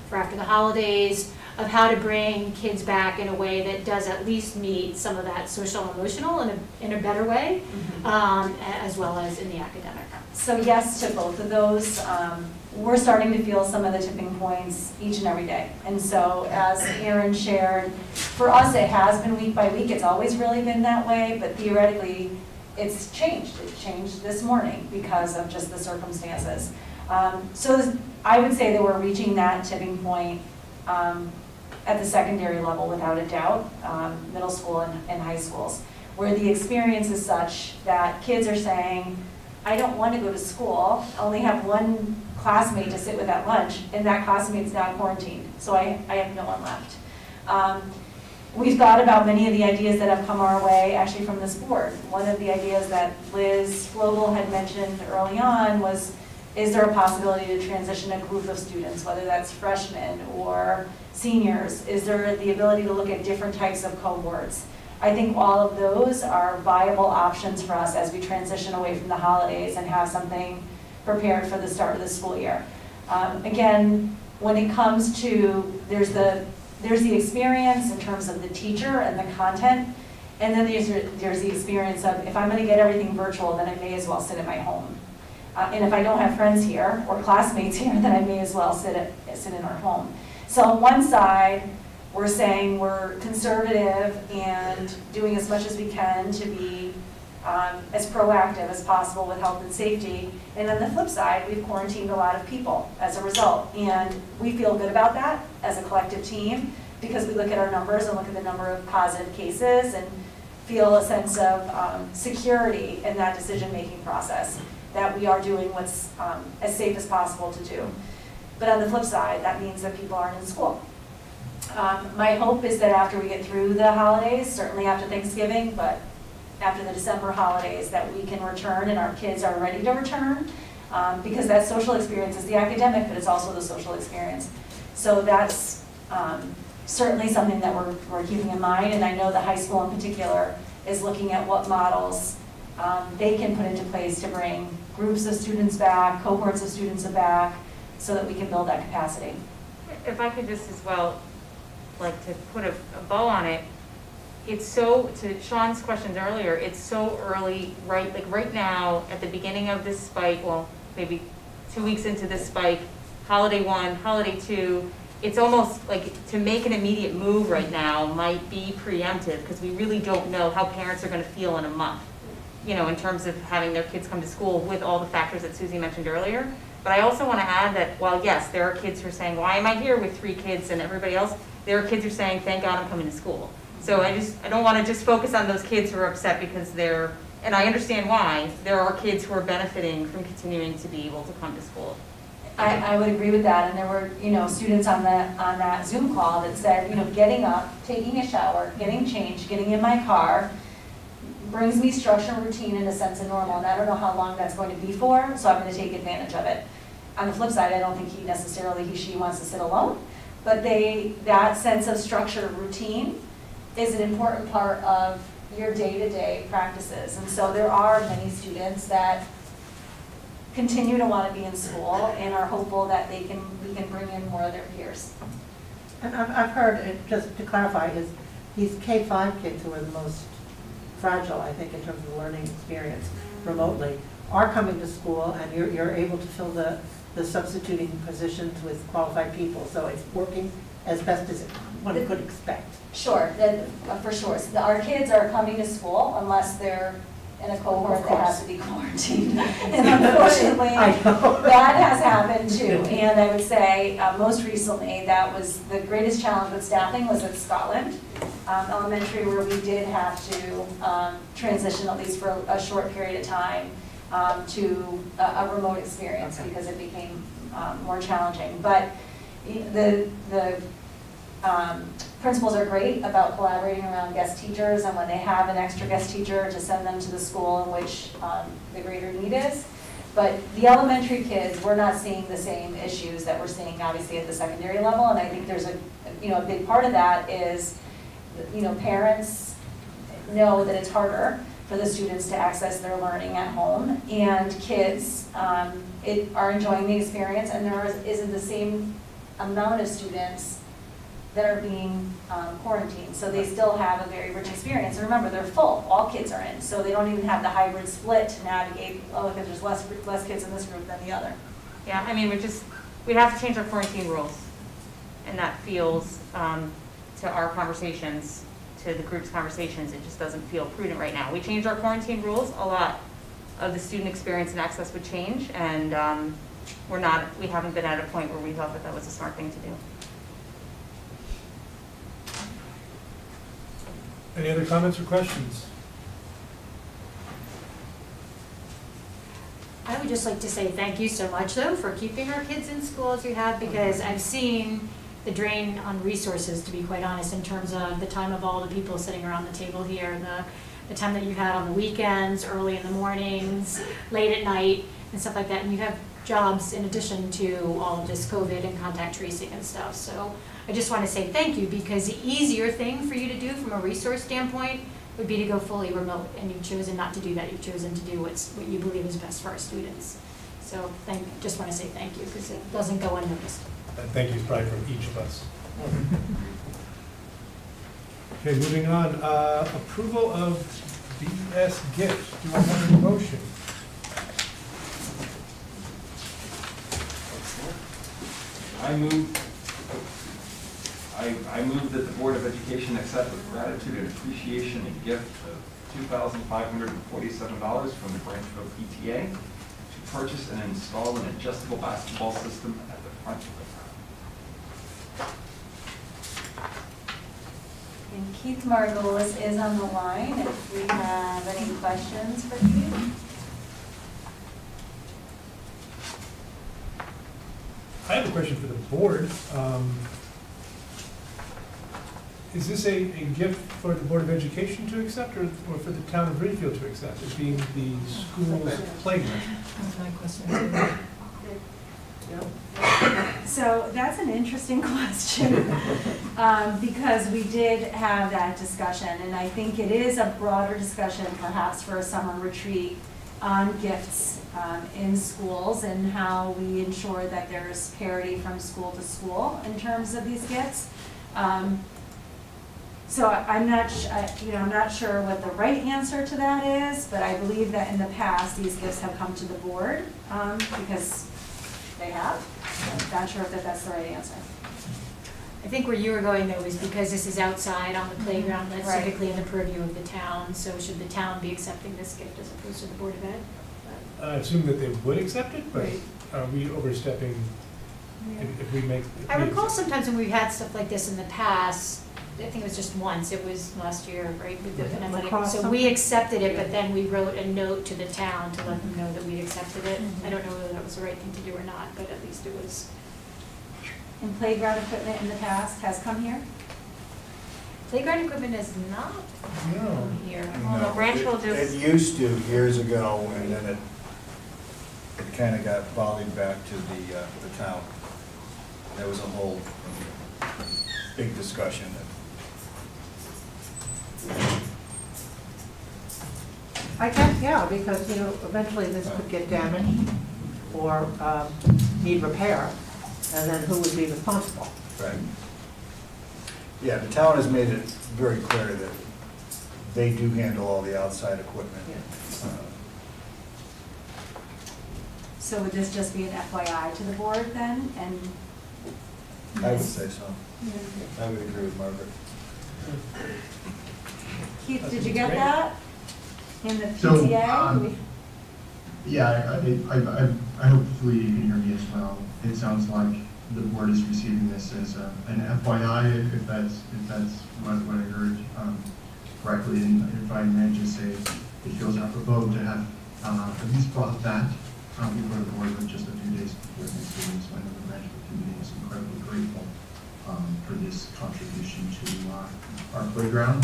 for after the holidays of how to bring kids back in a way that does at least meet some of that social and emotional in a better way, as well as in the academic. So yes to both of those. We're starting to feel some of the tipping points each and every day. And so as Aaron shared, for us it has been week by week. It's always really been that way, but theoretically it's changed. It changed this morning because of just the circumstances. So I would say that we're reaching that tipping point at the secondary level without a doubt, middle school and high schools, where the experience is such that kids are saying, I don't want to go to school, I only have one classmate to sit with at lunch, and that classmate's now quarantined, so I have no one left. We've thought about many of the ideas that have come our way actually from this board. One of the ideas that Liz Flogel had mentioned early on was, is there a possibility to transition a group of students, whether that's freshmen or seniors? Is there the ability to look at different types of cohorts? I think all of those are viable options for us as we transition away from the holidays and have something prepared for the start of the school year. Again, when it comes to, there's the experience in terms of the teacher and the content, and then there's the experience of, if I'm going to get everything virtual, then I may as well sit at my home. And if I don't have friends here or classmates here, then I may as well sit in our home. So on one side, we're saying we're conservative and doing as much as we can to be as proactive as possible with health and safety. And on the flip side, we've quarantined a lot of people as a result. And we feel good about that as a collective team because we look at our numbers and look at the number of positive cases and feel a sense of security in that decision-making process, that we are doing what's as safe as possible to do. But on the flip side, that means that people aren't in school. My hope is that after we get through the holidays, certainly after Thanksgiving, but after the December holidays, that we can return and our kids are ready to return because that social experience is the academic, but it's also the social experience. So that's certainly something that we're keeping in mind, and I know the high school in particular is looking at what models they can put into place to bring groups of students back, cohorts of students back, so that we can build that capacity. If I could just as well, like to put a bow on it, it's so, to Sean's questions earlier, it's so early, right? Like right now, at the beginning of this spike, well, maybe 2 weeks into this spike, holiday 1, holiday 2, it's almost like to make an immediate move right now might be preemptive because we really don't know how parents are going to feel in a month, you know, in terms of having their kids come to school with all the factors that Susie mentioned earlier. But I also want to add that while yes, there are kids who are saying, why am I here with 3 kids and everybody else, there are kids who are saying, thank God I'm coming to school. So I don't want to just focus on those kids who are upset because they're, and I understand why, there are kids who are benefiting from continuing to be able to come to school. I would agree with that, and there were, you know, students on that Zoom call that said, you know, getting up, taking a shower, getting changed, getting in my car, brings me structure and routine in a sense of normal, and I don't know how long that's going to be for, so I'm going to take advantage of it. On the flip side, I don't think she wants to sit alone, but that sense of structure and routine is an important part of your day-to-day practices. And so there are many students that continue to want to be in school and are hopeful that we can bring in more of their peers. And I've heard, just to clarify, these K-5 kids who are the most fragile, I think, in terms of the learning experience remotely, are coming to school, and you're able to fill the substituting positions with qualified people. So it's working as best as one could expect. Sure, for sure. So our kids are coming to school unless they're in a cohort that has to be quarantined. And unfortunately, that has happened too. And I would say most recently, that was the greatest challenge with staffing was at Scotland Elementary, where we did have to transition, at least for a short period of time, to a remote experience because it became more challenging. But the principals are great about collaborating around guest teachers, and when they have an extra guest teacher to send them to the school in which the greater need is. But the elementary kids, we're not seeing the same issues that we're seeing obviously at the secondary level, and I think there's a big part of that is, parents know that it's harder for the students to access their learning at home, and kids are enjoying the experience, and there isn't the same amount of students that are being quarantined. So they still have a very rich experience. And remember, they're full. All kids are in. So they don't even have the hybrid split to navigate, because there's less kids in this group than the other. Yeah, I mean, we'd have to change our quarantine rules. And that feels, to our conversations, to the group's conversations, it just doesn't feel prudent right now. We changed our quarantine rules, a lot of the student experience and access would change, and we haven't been at a point where we thought that was a smart thing to do. Any other comments or questions? I would just like to say thank you so much, though, for keeping our kids in school as you have, because I've seen the drain on resources, to be quite honest, in terms of the time of all the people sitting around the table here, the time that you had on the weekends, early in the mornings, late at night, and stuff like that. And you have jobs in addition to all of this COVID and contact tracing and stuff. So I just want to say thank you, because the easier thing for you to do from a resource standpoint would be to go fully remote, and you've chosen not to do that. You've chosen to do what you believe is best for our students. So just want to say thank you, because it doesn't go unnoticed. Thank you is probably from each of us. Okay, moving on. Approval of BES Gift. Do I have a motion? I move that the Board of Education accept with gratitude and appreciation a gift of $2,547 from the Branchville PTA to purchase and install an adjustable basketball system at the front of the ground. And Keith Margolis is on the line if we have any questions for Keith. I have a question for the board. Is this a gift for the Board of Education to accept, or for the town of Branchville to accept, it being the school's playground? That's my question. So that's an interesting question, because we did have that discussion, and I think it is a broader discussion perhaps for a summer retreat on gifts in schools and how we ensure that there's parity from school to school in terms of these gifts. So I'm not sure what the right answer to that is, but I believe that in the past these gifts have come to the board because they have. I'm not sure if that's the right answer. I think where you were going, though, is because this is outside on the playground, that's Right. typically in the purview of the town. So should the town be accepting this gift as opposed to the Board of Ed? I assume that they would accept it, but Right. are we overstepping if we make? I recall sometimes when we've had stuff like this in the past, I think it was just once, it was last year, right? With the pandemic. Lacrosse So we accepted it, but then we wrote a note to the town to let them know that we'd accepted it. I don't know whether that was the right thing to do or not, but at least it was. And playground equipment in the past has come here? Playground equipment is not No. here. Well, Branchville It just, used to years ago, and then it kind of got volleyed back to the town. There was a whole big discussion. I guess, yeah, because, eventually this could get damaged or need repair, and then who would be responsible? Right. Yeah, the town has made it very clear that they do handle all the outside equipment. So would this just be an FYI to the board then? And I would say so. I would agree with Margaret. Keith, did you get that? In the So, PTA? yeah, I hopefully you can hear me as well. It sounds like the board is receiving this as an FYI, if that's what I heard correctly. And if I may just say, it feels apropos to have at least brought that before the board with just a few days before the students. I know the Branchville community is incredibly grateful for this contribution to our playground.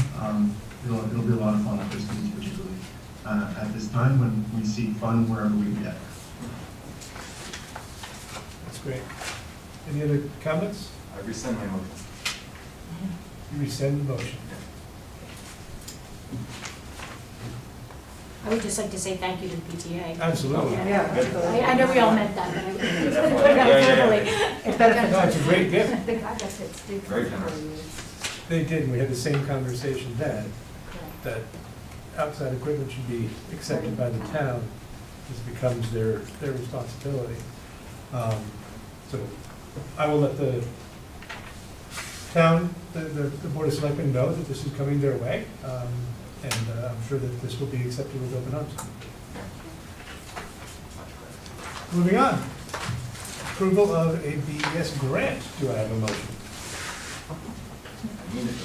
It'll be a lot of fun for students, particularly at this time when we seek fun wherever we get. great. Any other comments? I rescind my motion. You rescind the motion. I would just like to say thank you to the PTA. Absolutely. Yeah. I know we all meant that, but I would put it out Yeah. verbally. It benefits No, it's a great gift. I think I got that sticker. Very generous. They did, and we had the same conversation then, that outside equipment should be accepted by the town. This becomes their responsibility. So I will let the town, the Board of Selectmen know that this is coming their way, and I'm sure that this will be accepted with open arms. Moving on. Approval of a BES grant. Do I have a motion? I mean it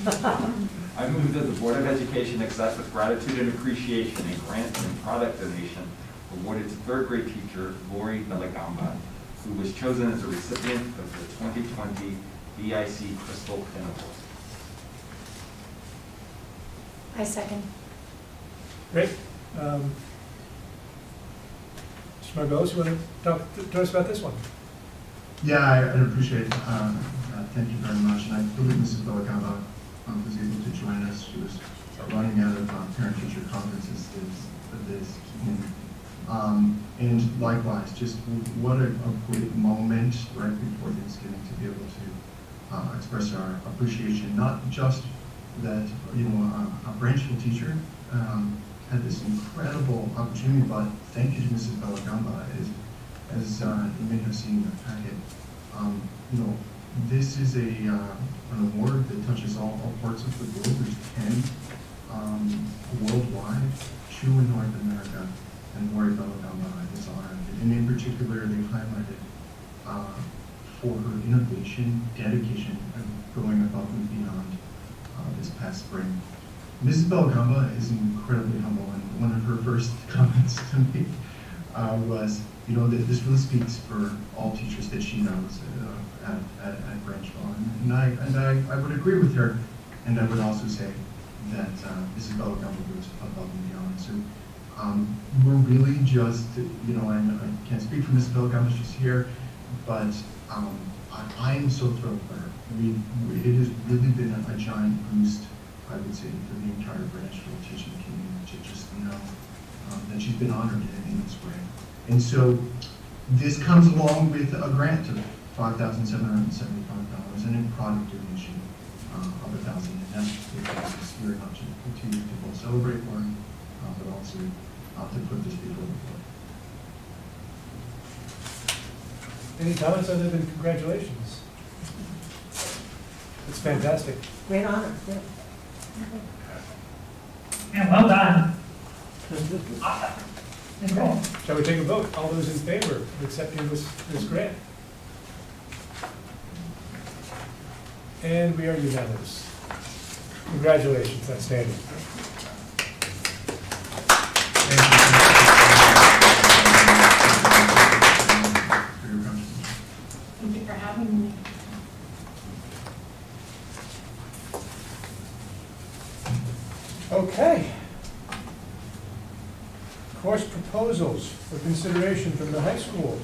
this time. I move that the Board of Education accept with gratitude and appreciation a grant and product donation awarded to third grade teacher Lori Belagamba, who was chosen as a recipient of the 2020 BIC Crystal Pin Award. I second. Great. Mr. Margolis, you want to talk to us about this one? Yeah, I'd appreciate it. Thank you very much. And I believe Mrs. Belagamba was able to join us. She was running out of parent-teacher conferences this evening. And likewise, just what a great moment right before Thanksgiving to be able to express our appreciation, not just that, a Branchville teacher had this incredible opportunity, but thank you to Mrs. Belagamba. As you may have seen in the packet, this is an award that touches all parts of the globe. There's 10 worldwide, 2 in North America, and Lori Belagamba is honored. And in particular, they highlighted for her innovation, dedication, and going above and beyond this past spring. Mrs. Belagamba is incredibly humble, and one of her first comments to me was, this really speaks for all teachers that she knows at Branchville, and I would agree with her, and I would also say that Mrs. Belagamba goes above and beyond. So we're really just, and I can't speak for Mrs. Belagamba, she's here, but I am so thrilled for her. It has really been a giant boost, I would say, for the entire Branchville teaching community to just know that she's been honored in this way. And so this comes along with a grant of $5,775 and a product donation of $1,000. And that's the spirit not just continue to both celebrate learning, but also to put this before the board. Any comments other than congratulations? It's fantastic. Great honor, yeah. Yeah, well done. Awesome. Nicole. Shall we take a vote? All those in favor of accepting this grant? And we are unanimous. Congratulations, outstanding. Thank you for having me. Okay. Course proposals for consideration from the high school.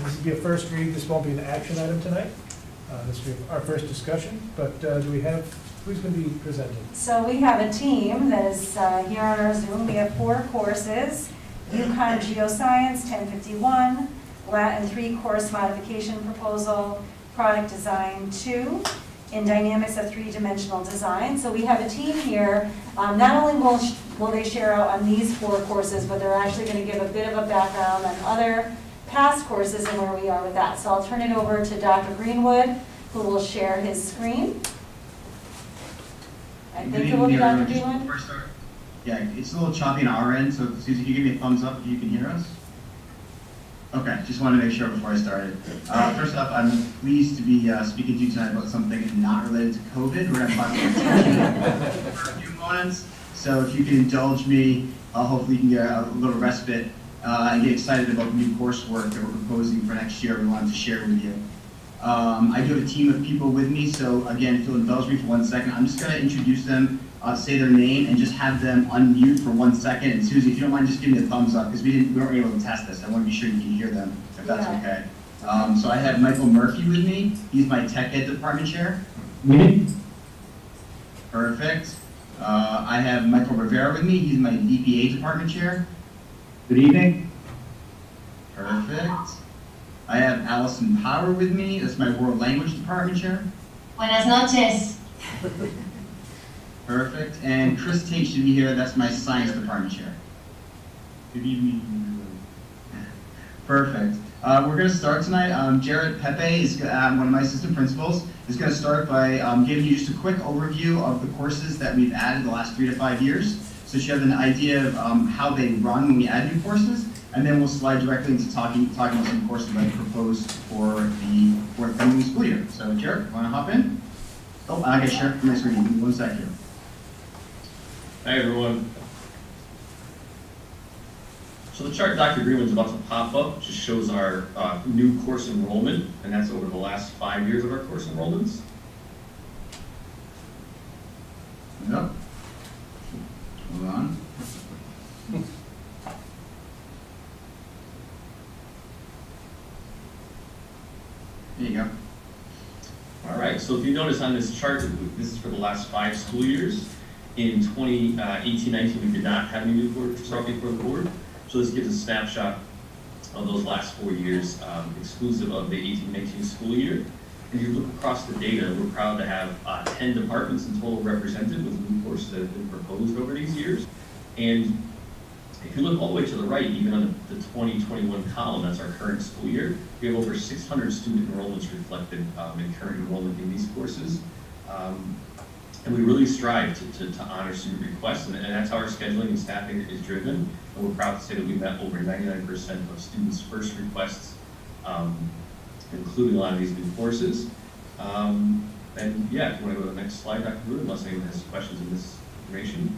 This will be a first read. This won't be an action item tonight. This will be our first discussion, but do we have, who's going to be presenting? So we have a team that is here on our Zoom. We have 4 courses: UCONN Geoscience, 1051, Latin 3 course modification proposal, product design 2, in dynamics of 3-dimensional design. So we have a team here. Not only will they share out on these 4 courses, but they're actually going to give a bit of a background on other past courses and where we are with that. So I'll turn it over to Dr. Greenwood, who will share his screen. I think it will be Dr. Greenwood. Yeah, it's a little choppy on our end, so Susie, can you give me a thumbs up if you can hear us? Okay, just wanted to make sure before I started. First off, I'm pleased to be speaking to you tonight about something not related to COVID. We're going to talk about teaching for a few moments. So if you can indulge me, hopefully you can get a little respite and get excited about the new coursework that we're proposing for next year. We wanted to share with you. I do have a team of people with me, so again, if you'll indulge me for 1 second, I'm just going to introduce them, say their name, and just have them unmute for 1 second. And Susie, if you don't mind, just give me a thumbs up, because we weren't able to test this. I want to be sure you can hear them, if that's okay. So I have Michael Murphy with me. He's my Tech Ed Department Chair. Perfect. I have Michael Rivera with me. He's my DPA Department Chair. Good evening. Perfect. I have Allison Power with me. That's my World Language Department Chair. Buenas noches. Perfect. And Chris Tate should be here. That's my Science Department Chair. Good evening. Perfect. We're going to start tonight. Jared Pepe is one of my assistant principals. Is going to start by giving you just a quick overview of the courses that we've added the last 3 to 5 years, so you have an idea of how they run when we add new courses, and then we'll slide directly into talking about some courses that I proposed for the forthcoming school year. So Jared, want to hop in? Oh, I got to share my screen. Give me 1 sec here. Hi everyone. So the chart Dr. Greenwood's about to pop up just shows our new course enrollment, and that's over the last 5 years of our course enrollments. Yep. Hold on. There you go. All right, so if you notice on this chart, this is for the last 5 school years. In 2018-19, we did not have any new courses before the board. So this gives a snapshot of those last 4 years, exclusive of the 18-19 school year. And you look across the data, we're proud to have 10 departments in total represented with new courses that have been proposed over these years. And if you look all the way to the right, even on the 2021 column, that's our current school year, we have over 600 student enrollments reflected in current enrollment in these courses. And we really strive to honor student requests, and that's how our scheduling and staffing is driven. And we're proud to say that we met over 99% of students' first requests, including a lot of these new courses. And yeah, if you want to go to the next slide, Dr. Brewer, unless anyone has questions in this information.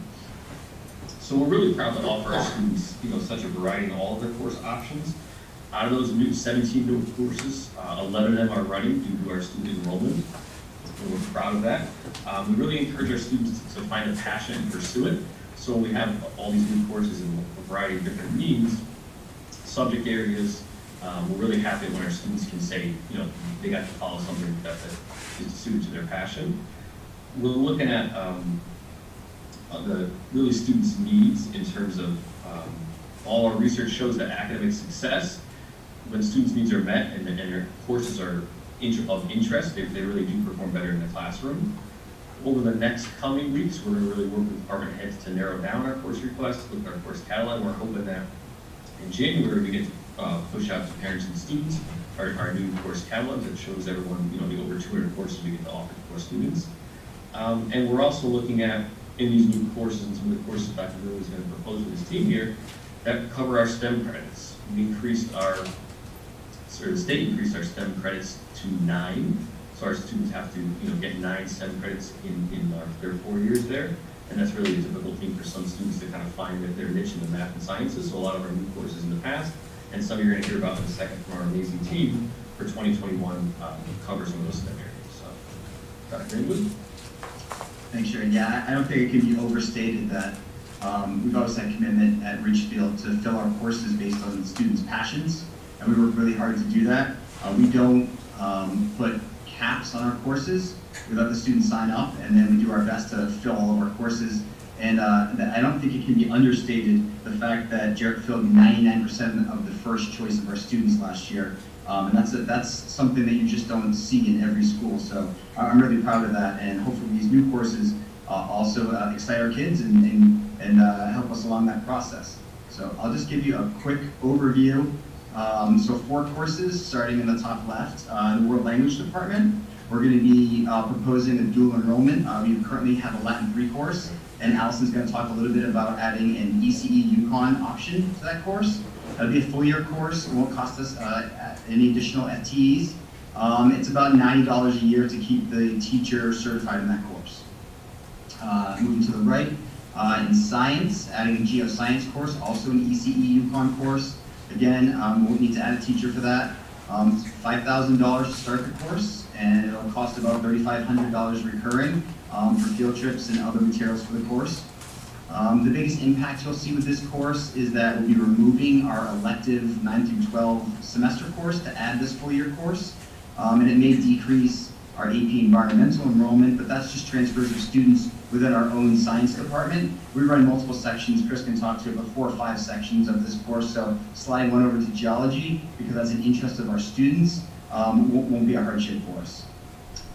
So we're really proud to offer our students, such a variety in all of their course options. Out of those new 17 new courses, 11 of them are running due to our student enrollment. And we're proud of that. We really encourage our students to find a passion and pursue it. So we have all these new courses in a variety of different needs, subject areas. We're really happy when our students can say, they got to follow something that is suited to their passion. We're looking at the really students' needs in terms of all our research shows that academic success, when students' needs are met and their courses are of interest, they really do perform better in the classroom. Over the next coming weeks, we're going to really work with department heads to narrow down our course requests, look at our course catalog. We're hoping that in January we get to push out to parents and students our new course catalog that shows everyone, the over 200 courses we get to offer to our students. And we're also looking at, in these new courses and some of the courses Dr. Brewer is going to propose with his team here, that cover our STEM credits. We increased the state increased our STEM credits to 9. So our students have to, get 9 STEM credits in their 4 years there. And that's really a difficult thing for some students to kind of find their niche in the math and sciences. So a lot of our new courses in the past, and some you're going to hear about in a second from our amazing team for 2021, cover some of those STEM areas. So, Dr. Greenwood? Thanks, Sharon. Yeah, I don't think it can be overstated that we've always had commitment at Richfield to fill our courses based on students' passions, and we work really hard to do that. We don't put caps on our courses. We let the students sign up, and then we do our best to fill all of our courses. And I don't think it can be understated the fact that Jarrett filled 99% of the first choice of our students last year. And that's something that you just don't see in every school. So I'm really proud of that, and hopefully these new courses also excite our kids and help us along that process. So I'll just give you a quick overview. So 4 courses, starting in the top left. The World Language Department, we're going to be proposing a dual enrollment. We currently have a Latin 3 course, and Allison's going to talk a little bit about adding an ECE UCONN option to that course. That'll be a full year course. It won't cost us any additional FTEs. It's about $90 a year to keep the teacher certified in that course. Moving to the right, in science, adding a geoscience course, also an ECE UCONN course. Again, we won't need to add a teacher for that. $5,000 to start the course, and it'll cost about $3,500 recurring for field trips and other materials for the course. The biggest impact you'll see with this course is that we'll be removing our elective 9 through 12 semester course to add this full year course. And it may decrease our AP environmental enrollment, but that's just transfers of students within our own science department. We run multiple sections. Chris can talk to you about 4 or 5 sections of this course, so slide one over to geology, because that's an interest of our students, won't be a hardship for us.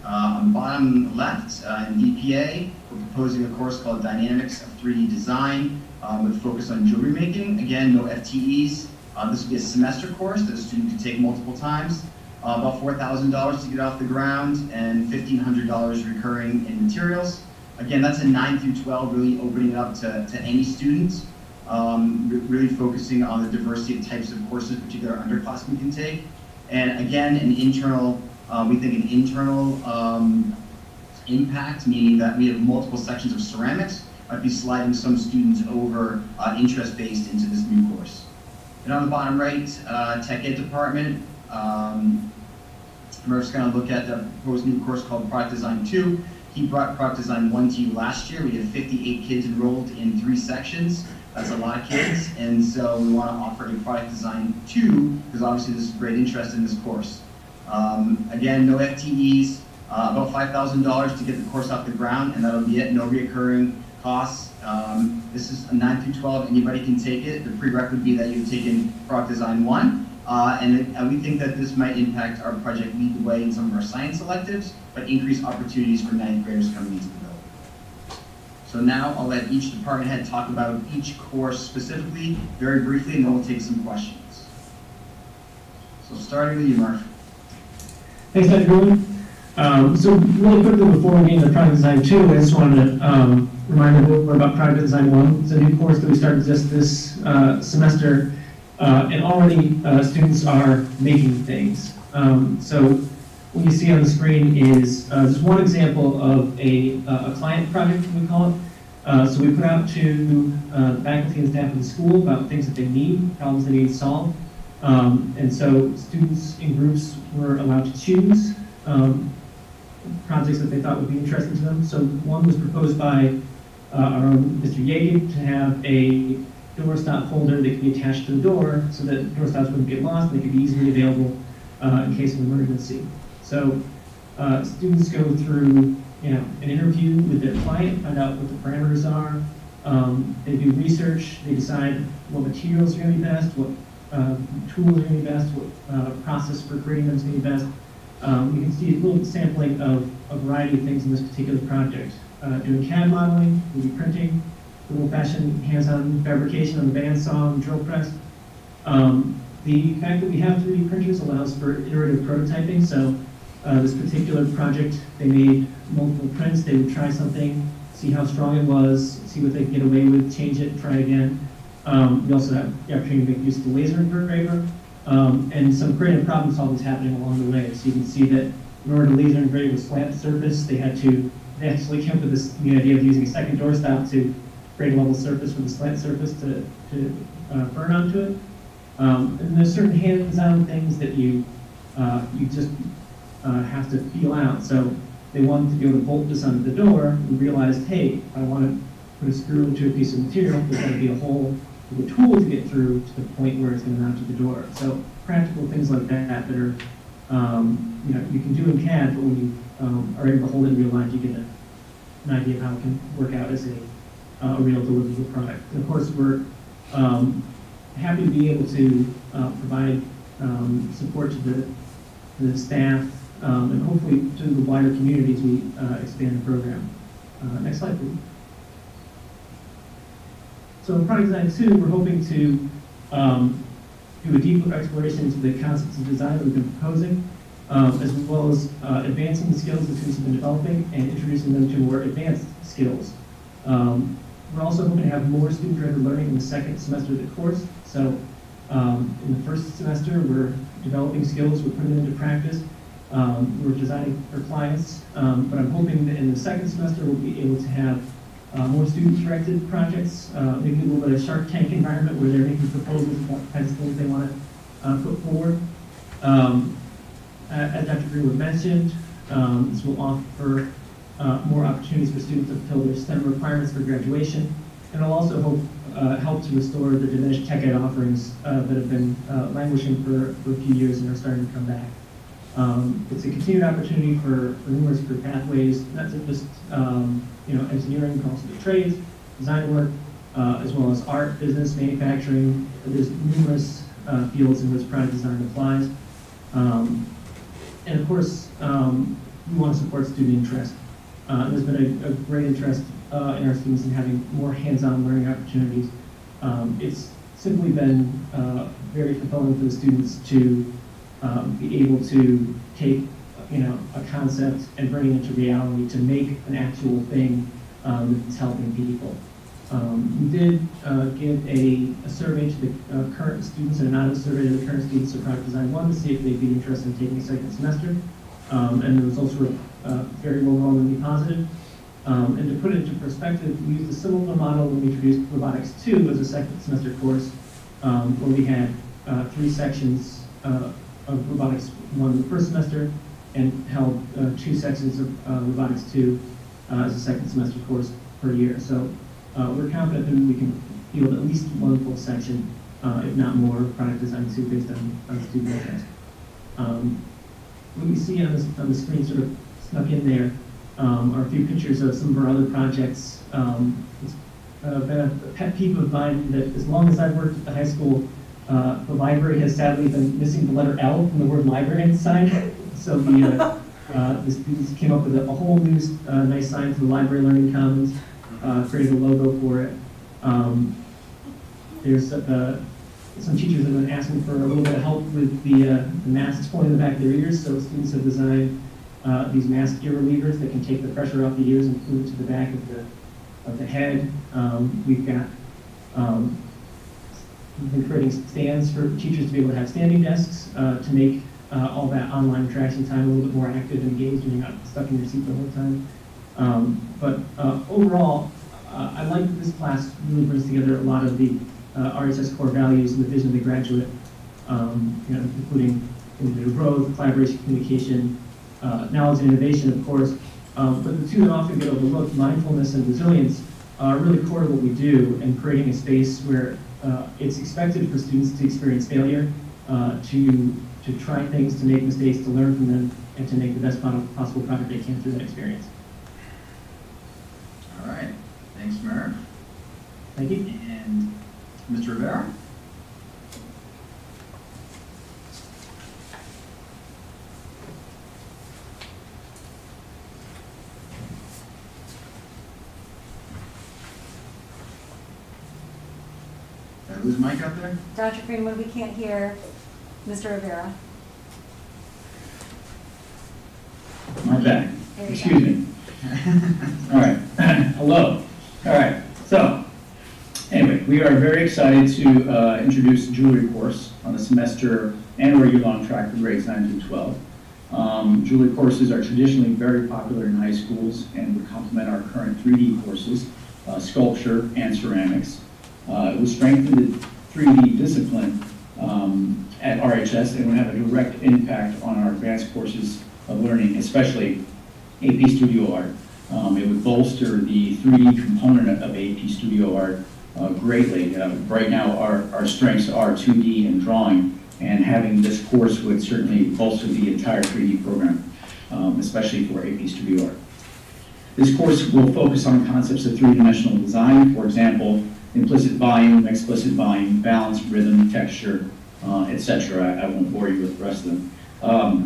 On the bottom left, in DPA, we're proposing a course called Dynamics of 3D Design with a focus on jewelry making. Again, no FTEs. This will be a semester course that a student can take multiple times. About $4,000 to get off the ground and $1,500 recurring in materials. Again, that's a 9 through 12, really opening it up to any students, really focusing on the diversity of types of courses particular underclassmen can take. And again, an internal, we think an internal impact, meaning that we have multiple sections of ceramics, might be sliding some students over interest-based into this new course. And on the bottom right, Tech Ed department, we're just going to look at the proposed new course called Product Design 2. He brought Product Design 1 to you last year. We had 58 kids enrolled in 3 sections. That's a lot of kids, and so we want to offer a Product Design 2, because obviously there's great interest in this course. Again, no FTEs, about $5,000 to get the course off the ground, and that'll be it, no reoccurring costs. This is a 9 through 12, anybody can take it. The prereq would be that you've taken Product Design 1. And we think that this might impact our project lead the way in some of our science electives, but increase opportunities for 9th graders coming into the building. So now I'll let each department head talk about each course specifically, very briefly, and then we'll take some questions. So starting with you, Murph. Thanks, Dr. Gould. So really quickly before we get into Product Design 2, I just wanted to remind everyone about Product Design 1. It's a new course that we started just this semester. And already students are making things. So what you see on the screen is just one example of a client project, we call it. So we put out to the faculty and staff of the school about things that they need, problems they need solved. And so students in groups were allowed to choose projects that they thought would be interesting to them. So one was proposed by our own Mr. Yeager to have a doorstop holder that could be attached to the door so that doorstops wouldn't get lost, they could be easily available in case of emergency. So students go through an interview with their client, find out what the parameters are, they do research, they decide what materials are going to be best, what tools are going to be best, what process for creating them is going to be best. You can see a little sampling of a variety of things in this particular project. Doing CAD modeling, 3D printing, old-fashioned hands-on fabrication on the bandsaw and drill press. The fact that we have 3D printers allows for iterative prototyping. So this particular project, they made multiple prints. They would try something, see how strong it was, see what they could get away with, change it, try again. We also have the opportunity to make use of the laser engraver. And some creative problem solving is happening along the way. So you can see that in order to laser engrave a slant surface, they actually came up with this new idea of using a second doorstop to create a level surface for the slant surface to burn onto it. And there's certain hands-on things that you just have to feel out. So they wanted to be able to bolt this onto the door. We realized, hey, if I want to put a screw into a piece of material, there's got to be a hole for the tool to get through to the point where it's going to mount to the door. So practical things like that that are you can do in CAD, but when you are able to hold it in real life, you get an idea of how it can work out as a real deliverable product. And of course, we're happy to be able to provide support to the staff and hopefully to the wider community as we expand the program. Next slide, please. So in Product Design 2, we're hoping to do a deeper exploration into the concepts of design that we've been proposing, as well as advancing the skills that students have been developing and introducing them to more advanced skills. We're also hoping to have more student-driven learning in the second semester of the course. So in the first semester, we're developing skills, we're putting them into practice, we're designing for clients, but I'm hoping that in the second semester we'll be able to have more student-directed projects, maybe a little bit of a Shark Tank environment where they're making proposals about the kinds of things they want to put forward. As Dr. Greenwood mentioned, this will offer more opportunities for students to fulfill their STEM requirements for graduation. and it'll also help to restore the diminished tech ed offerings that have been languishing for a few years and are starting to come back. It's a continued opportunity for numerous career pathways, not just engineering, but also the trades, design work, as well as art, business, manufacturing. There's numerous fields in which product design applies. And of course, we want to support student interest. There's been a great interest in our students in having more hands-on learning opportunities. It's simply been very fulfilling for the students to be able to take a concept and bring it into reality to make an actual thing that's helping people. We did give a survey to the current students, an anonymous survey to the current students of Product Design 1 to see if they'd be interested in taking a second semester. And the results were very overwhelmingly positive. And to put it into perspective, we used a similar model when we introduced Robotics 2 as a second semester course, where we had 3 sections of Robotics 1 the first semester and held 2 sections of Robotics 2 as a second semester course per year. So we're confident that we can field at least one full section, if not more, Product Design 2 based on student interest. What you see on the screen sort of snuck in there are a few pictures of some of our other projects. It's been a pet peeve of mine that as long as I've worked at the high school, the library has sadly been missing the letter L from the word library on the sign. So the students came up with a whole new nice sign for the Library Learning Commons, created a logo for it. There's some teachers have been asking for a little bit of help with the masks pulling in the back of their ears, so students have designed these mask ear relievers that can take the pressure off the ears and move it to the back of the head. We've been creating stands for teachers to be able to have standing desks to make all that online interaction time a little bit more active and engaged, and you're not stuck in your seat the whole time. But overall, I like that this class really brings together a lot of the RHS core values and the vision of the graduate, including individual growth, collaboration, communication, knowledge and innovation, of course. But the two that often get overlooked, mindfulness and resilience, are really core to what we do, and creating a space where it's expected for students to experience failure, to try things, to make mistakes, to learn from them, and to make the best possible product they can through that experience. All right. Thanks, Murph. Thank you. And Mr. Rivera? Did I lose Mike up there? Dr. Greenwood, we can't hear Mr. Rivera. My bad. There you Excuse me. All right. Hello. All right. So, anyway, we are very excited to introduce jewelry course on the semester and or year-long track for grades 9 through 12. Jewelry courses are traditionally very popular in high schools and would complement our current 3D courses, sculpture and ceramics. It will strengthen the 3D discipline at RHS and will have a direct impact on our advanced courses of learning, especially AP Studio Art. It would bolster the 3D component of AP Studio Art greatly. Right now, our strengths are 2D and drawing, and having this course would certainly bolster the entire 3D program, especially for AP Studio Art. This course will focus on concepts of three-dimensional design, for example, implicit volume, explicit volume, balance, rhythm, texture, etc. I won't bore you with the rest of them.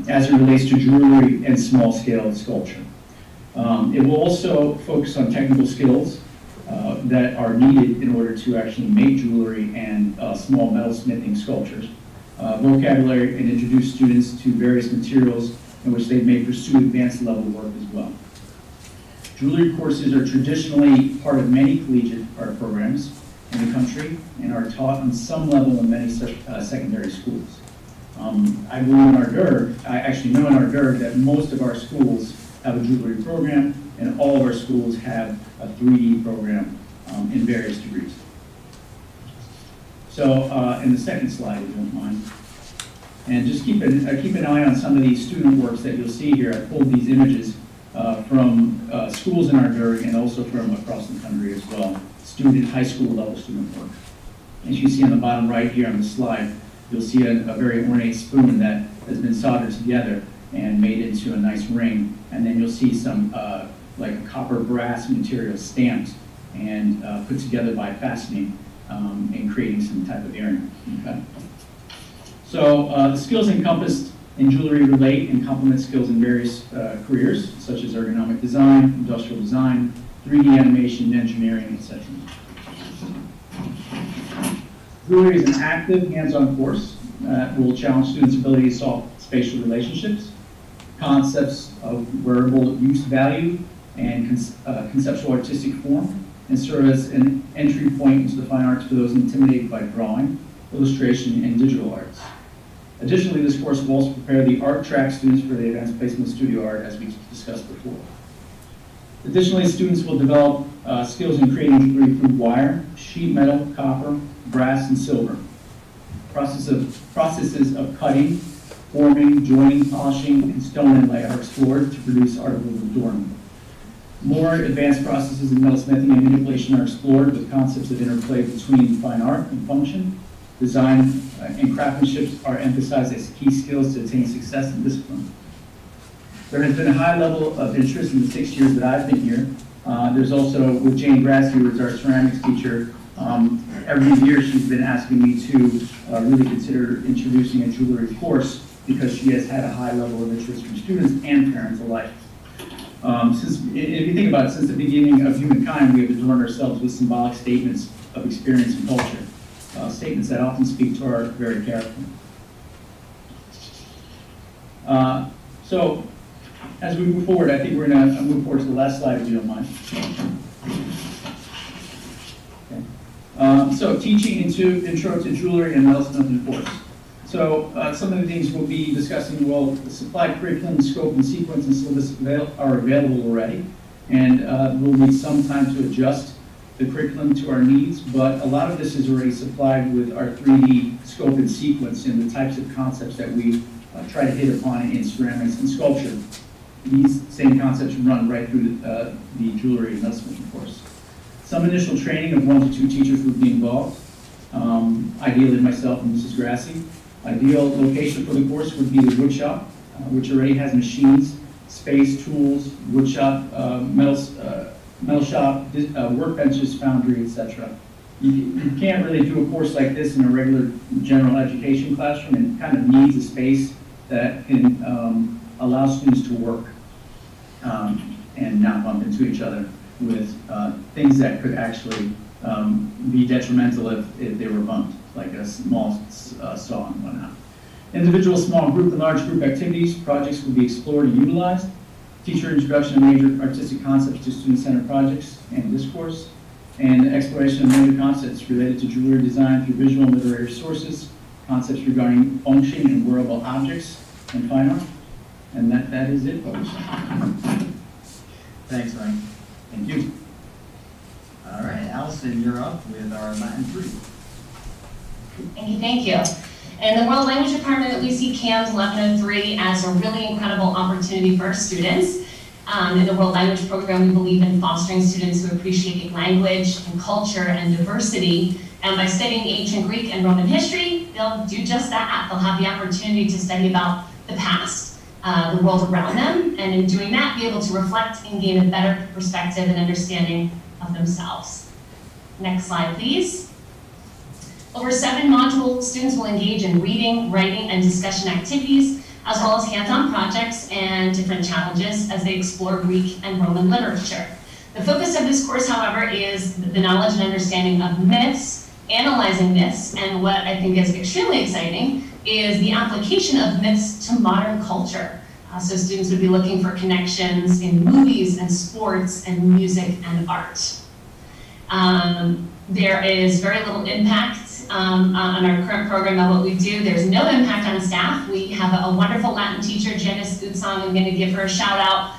As it relates to jewelry and small-scale sculpture. It will also focus on technical skills that are needed in order to actually make jewelry and small metalsmithing sculptures, vocabulary, and introduce students to various materials in which they may pursue advanced level work as well. Jewelry courses are traditionally part of many collegiate art programs in the country and are taught on some level in many secondary schools. I believe in our DERG, I actually know in our DERG that most of our schools have a jewelry program, and all of our schools have a 3D program in various degrees. So in the second slide, if you don't mind. And just keep an eye on some of these student works that you'll see here. I pulled these images from schools in our jury and also from across the country as well, high school level student work. As you see on the bottom right here on the slide, you'll see a very ornate spoon that has been soldered together and made into a nice ring. And then you'll see some like a copper brass material stamped and put together by fastening and creating some type of earring. Okay? So the skills encompassed in jewelry relate and complement skills in various careers, such as ergonomic design, industrial design, 3D animation, engineering, etc. Jewelry is an active, hands-on course that will challenge students' ability to solve spatial relationships, concepts of wearable use value, and conceptual artistic form, and serve as an entry point into the fine arts for those intimidated by drawing, illustration, and digital arts. Additionally, this course will also prepare the art track students for the advanced placement studio art, as we discussed before. Additionally, students will develop skills in creating jewelry through wire, sheet metal, copper, brass, and silver. Processes of cutting, forming, joining, polishing, and stone inlay are explored to produce articles of adornment. More advanced processes in metalsmithing and manipulation are explored with concepts of interplay between fine art and function. Design and craftsmanship are emphasized as key skills to attain success in discipline. There has been a high level of interest in the 6 years that I've been here. There's also, with Jane Grassi, who is our ceramics teacher, every year she's been asking me to really consider introducing a jewelry course because she has had a high level of interest from students and parents alike. If you think about it, since the beginning of humankind, we have adorned ourselves with symbolic statements of experience and culture, statements that often speak to our very character. So, as we move forward, I think we're going to move forward to the last slide, if you don't mind. Okay. So, teaching intro to jewelry and metalsmithing course. So, some of the things we'll be discussing, well, the supply curriculum, scope, and sequence and syllabus are available already, and we'll need some time to adjust the curriculum to our needs, but a lot of this is already supplied with our 3D scope and sequence and the types of concepts that we try to hit upon in ceramics and sculpture. These same concepts run right through the jewelry and metalsmithing course. Some initial training of 1 to 2 teachers would be involved, ideally myself and Mrs. Grassi. Ideal location for the course would be the wood shop, which already has machines, space, tools, wood shop, metal shop, workbenches, foundry, etc. You can't really do a course like this in a regular general education classroom. It kind of needs a space that can allow students to work and not bump into each other with things that could actually be detrimental if they were bumped, like a small saw and whatnot. Individual, small group, and large group activities, projects will be explored and utilized. Teacher introduction of major artistic concepts to student-centered projects and discourse, and exploration of major concepts related to jewelry design through visual and literary sources, concepts regarding function and wearable objects, and fine art. And that is it, folks. Thanks, Mike. Thank you. All right, Allison, you're up with our Latin 3. Thank you. In the World Language Department, we see CAMS 1103 as a really incredible opportunity for our students. In the World Language Program, we believe in fostering students who appreciate language and culture and diversity. And by studying ancient Greek and Roman history, they'll do just that. They'll have the opportunity to study about the past, the world around them, and in doing that, be able to reflect and gain a better perspective and understanding of themselves. Next slide, please. Over 7 modules, students will engage in reading, writing, and discussion activities, as well as hands-on projects and different challenges as they explore Greek and Roman literature. The focus of this course, however, is the knowledge and understanding of myths, analyzing myths, and what I think is extremely exciting is the application of myths to modern culture. So students would be looking for connections in movies and sports and music and art. There is very little impact on our current program of what we do. There's no impact on staff. We have a wonderful Latin teacher, Janice Utsong. I'm going to give her a shout out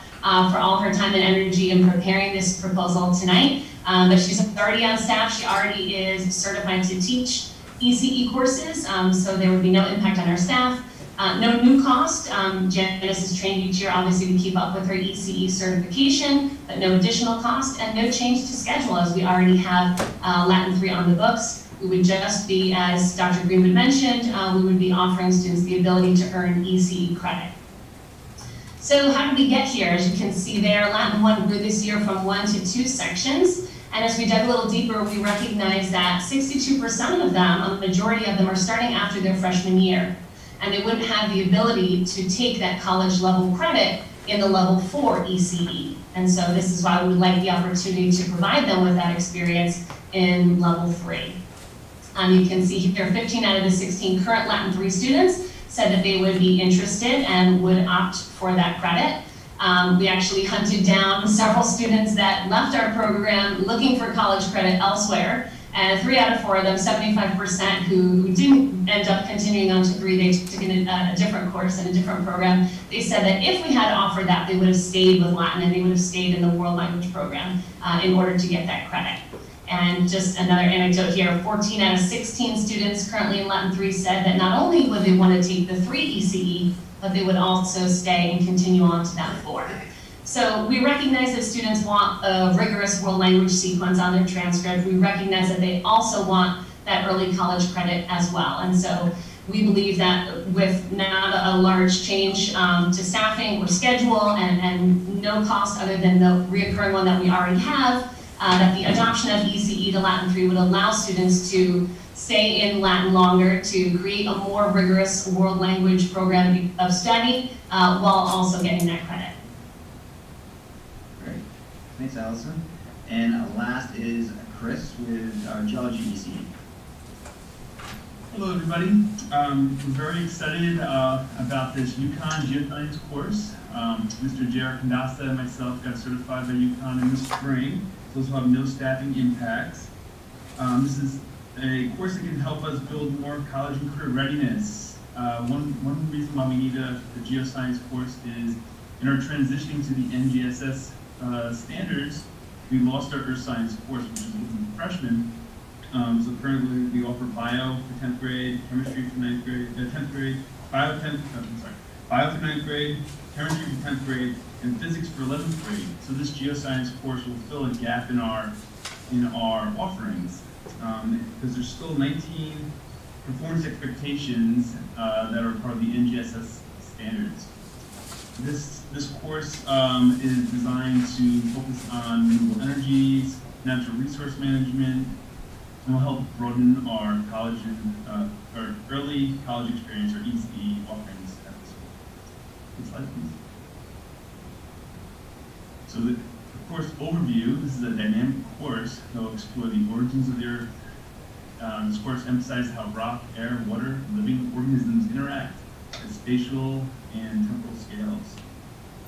for all her time and energy in preparing this proposal tonight. But she's already on staff. She already is certified to teach ECE courses, so there would be no impact on our staff. No new cost. Janice is trained each year, obviously, to keep up with her ECE certification, but no additional cost and no change to schedule, as we already have Latin 3 on the books. We would just be, as Dr. Greenwood mentioned, we would be offering students the ability to earn ECE credit. So how did we get here? As you can see there, Latin 1 grew this year from 1 to 2 sections. And as we dug a little deeper, we recognized that 62% of them, a majority of them, are starting after their freshman year. And they wouldn't have the ability to take that college level credit in the level 4 ECE. And so this is why we would like the opportunity to provide them with that experience in level 3. You can see here 15 out of the 16 current Latin 3 students said that they would be interested and would opt for that credit. We actually hunted down several students that left our program looking for college credit elsewhere, and 3 out of 4 of them, 75%, who didn't end up continuing on to 3, they took a different course in a different program. They said that if we had offered that, they would have stayed with Latin and they would have stayed in the world language program in order to get that credit. And just another anecdote here, 14 out of 16 students currently in Latin 3 said that not only would they want to take the 3 ECE, but they would also stay and continue on to that 4. So we recognize that students want a rigorous world language sequence on their transcript. We recognize that they also want that early college credit as well. And so we believe that with not a large change to staffing or schedule and no cost other than the reoccurring one that we already have, that the adoption of ECE to Latin 3 would allow students to stay in Latin longer, to create a more rigorous world language program of study while also getting that credit. Great. Thanks, Allison. And last is Chris with our Geology ECE. Hello, everybody. We're very excited about this UCONN Geoscience course. Mr. J.R. Kandasa and myself got certified by UCONN in the spring. Those will have no staffing impacts. This is a course that can help us build more college and career readiness. One reason why we need a geoscience course is in our transitioning to the NGSS standards, we lost our earth science course, which is open for freshmen. So currently we offer bio for 10th grade, chemistry for 9th grade, 10th grade, bio for 9th grade, chemistry for 10th grade, and physics for 11th grade. So this geoscience course will fill a gap in our offerings. Because there's still 19 performance expectations that are part of the NGSS standards. This course is designed to focus on renewable energies, natural resource management, and will help broaden our college and our early college experience, or ECE offerings at the school. Next slide, please. So the course overview, this is a dynamic course that will explore the origins of the Earth. This course emphasizes how rock, air, water, and living organisms interact at spatial and temporal scales.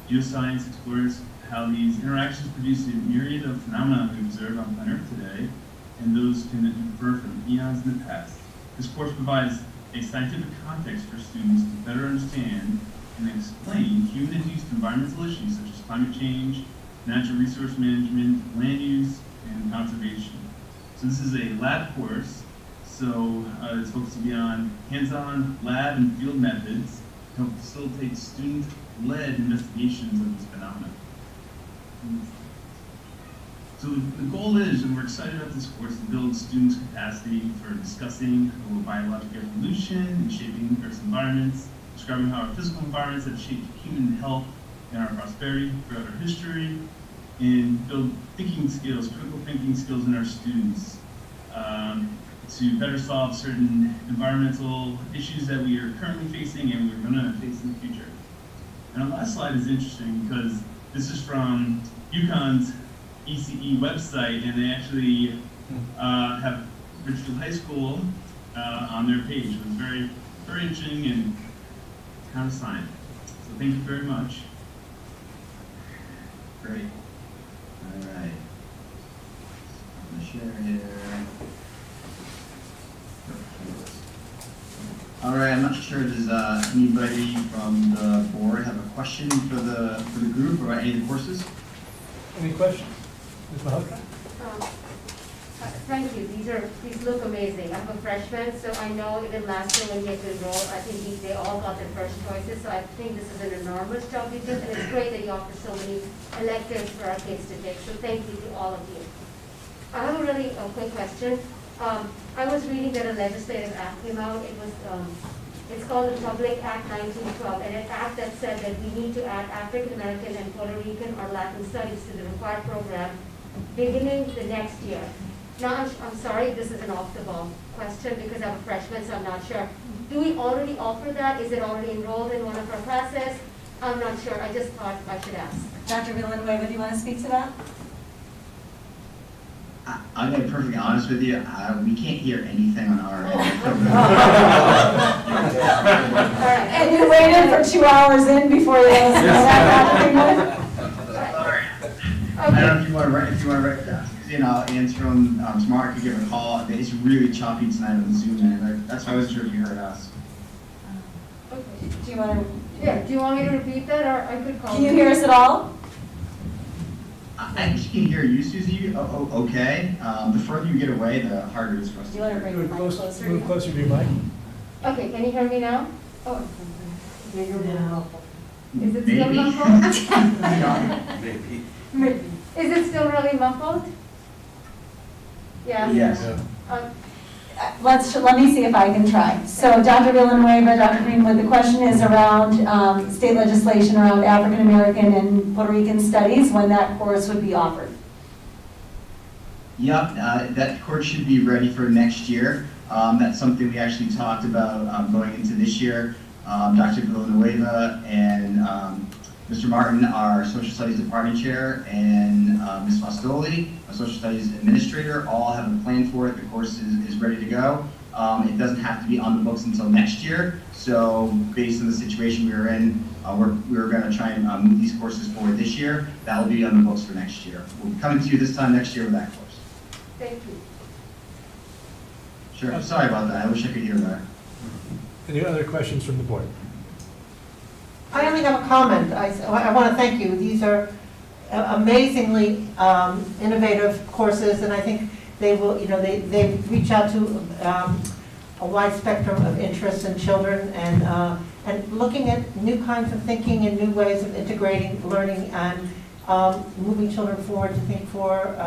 Geoscience explores how these interactions produce a myriad of phenomena we observe on planet Earth today, and those can infer from eons in the past. This course provides a scientific context for students to better understand and explain human-induced environmental issues such as climate change, natural resource management, land use, and conservation. So this is a lab course, so it's focused to be on hands-on lab and field methods to help facilitate student-led investigations of this phenomenon. So the goal is, and we're excited about this course, to build students' capacity for discussing biological evolution and shaping Earth's environments, describing how our physical environments have shaped human health and our prosperity throughout our history, and build thinking skills, critical thinking skills in our students to better solve certain environmental issues that we are currently facing and we're going to face in the future. And the last slide is interesting because this is from UCONN's ECE website, and they actually have Branchville High School on their page. It was very, very interesting and kind of science. So thank you very much. Great. All right. I'm going to share here. All right, I'm not sure, does anybody from the board have a question for the group about any of the courses? Any questions? Ms. Mahota? Thank you. These look amazing. I'm a freshman, so I know even last year when we had to enroll, I think they all got their first choices. So I think this is an enormous job you did, and it's great that you offer so many electives for our kids to take. So thank you to all of you. I have a really quick question. I was reading that a legislative act came out. It's called the Public Act 1912, and an act that said that we need to add African American and Puerto Rican or Latin studies to the required program beginning the next year. Now, I'm sorry, this is an off-the-ball question because I'm a freshman, so I'm not sure. Do we already offer that? Is it already enrolled in one of our classes? I'm not sure. I just thought I should ask. Dr. Villanueva, do you want to speak to that? I'm going to be perfectly honest with you. We can't hear anything on our end. And you waited for 2 hours in before you asked that. I don't know if you want to write that. I'll answer them tomorrow. I could give a call. It's really choppy tonight on the Zoom, and that's why I wasn't sure if you heard us. Okay. Do you want to? Yeah. Do you want me to repeat that, or I could call? Can you hear us at all? I actually can hear you, Susie. Okay. The further you get away, the harder it is for us to hear. You want to bring the mic closer? Move closer to your mic. Okay. Can you hear me now? Oh. No. Is it still muffled? Maybe. Is it still really muffled? Yeah. Yes. Let me see if I can try. So Dr. Villanueva, Dr. Greenwood, the question is around state legislation around African American and Puerto Rican studies, when that course would be offered. Yep, that course should be ready for next year. That's something we actually talked about going into this year. Dr. Villanueva and Mr. Martin, our Social Studies Department Chair, and Ms. Fostoli, our Social Studies Administrator, all have a plan for it. The course is ready to go. It doesn't have to be on the books until next year. So based on the situation we were in, we're going to try and move these courses forward this year. That will be on the books for next year. We'll be coming to you this time next year with that course. Thank you. Sure. Sorry about that. I wish I could hear better. Any other questions from the board? I only have a comment. I want to thank you. These are amazingly innovative courses, and I think they will, they reach out to a wide spectrum of interests in children, and looking at new kinds of thinking and new ways of integrating learning and moving children forward to think for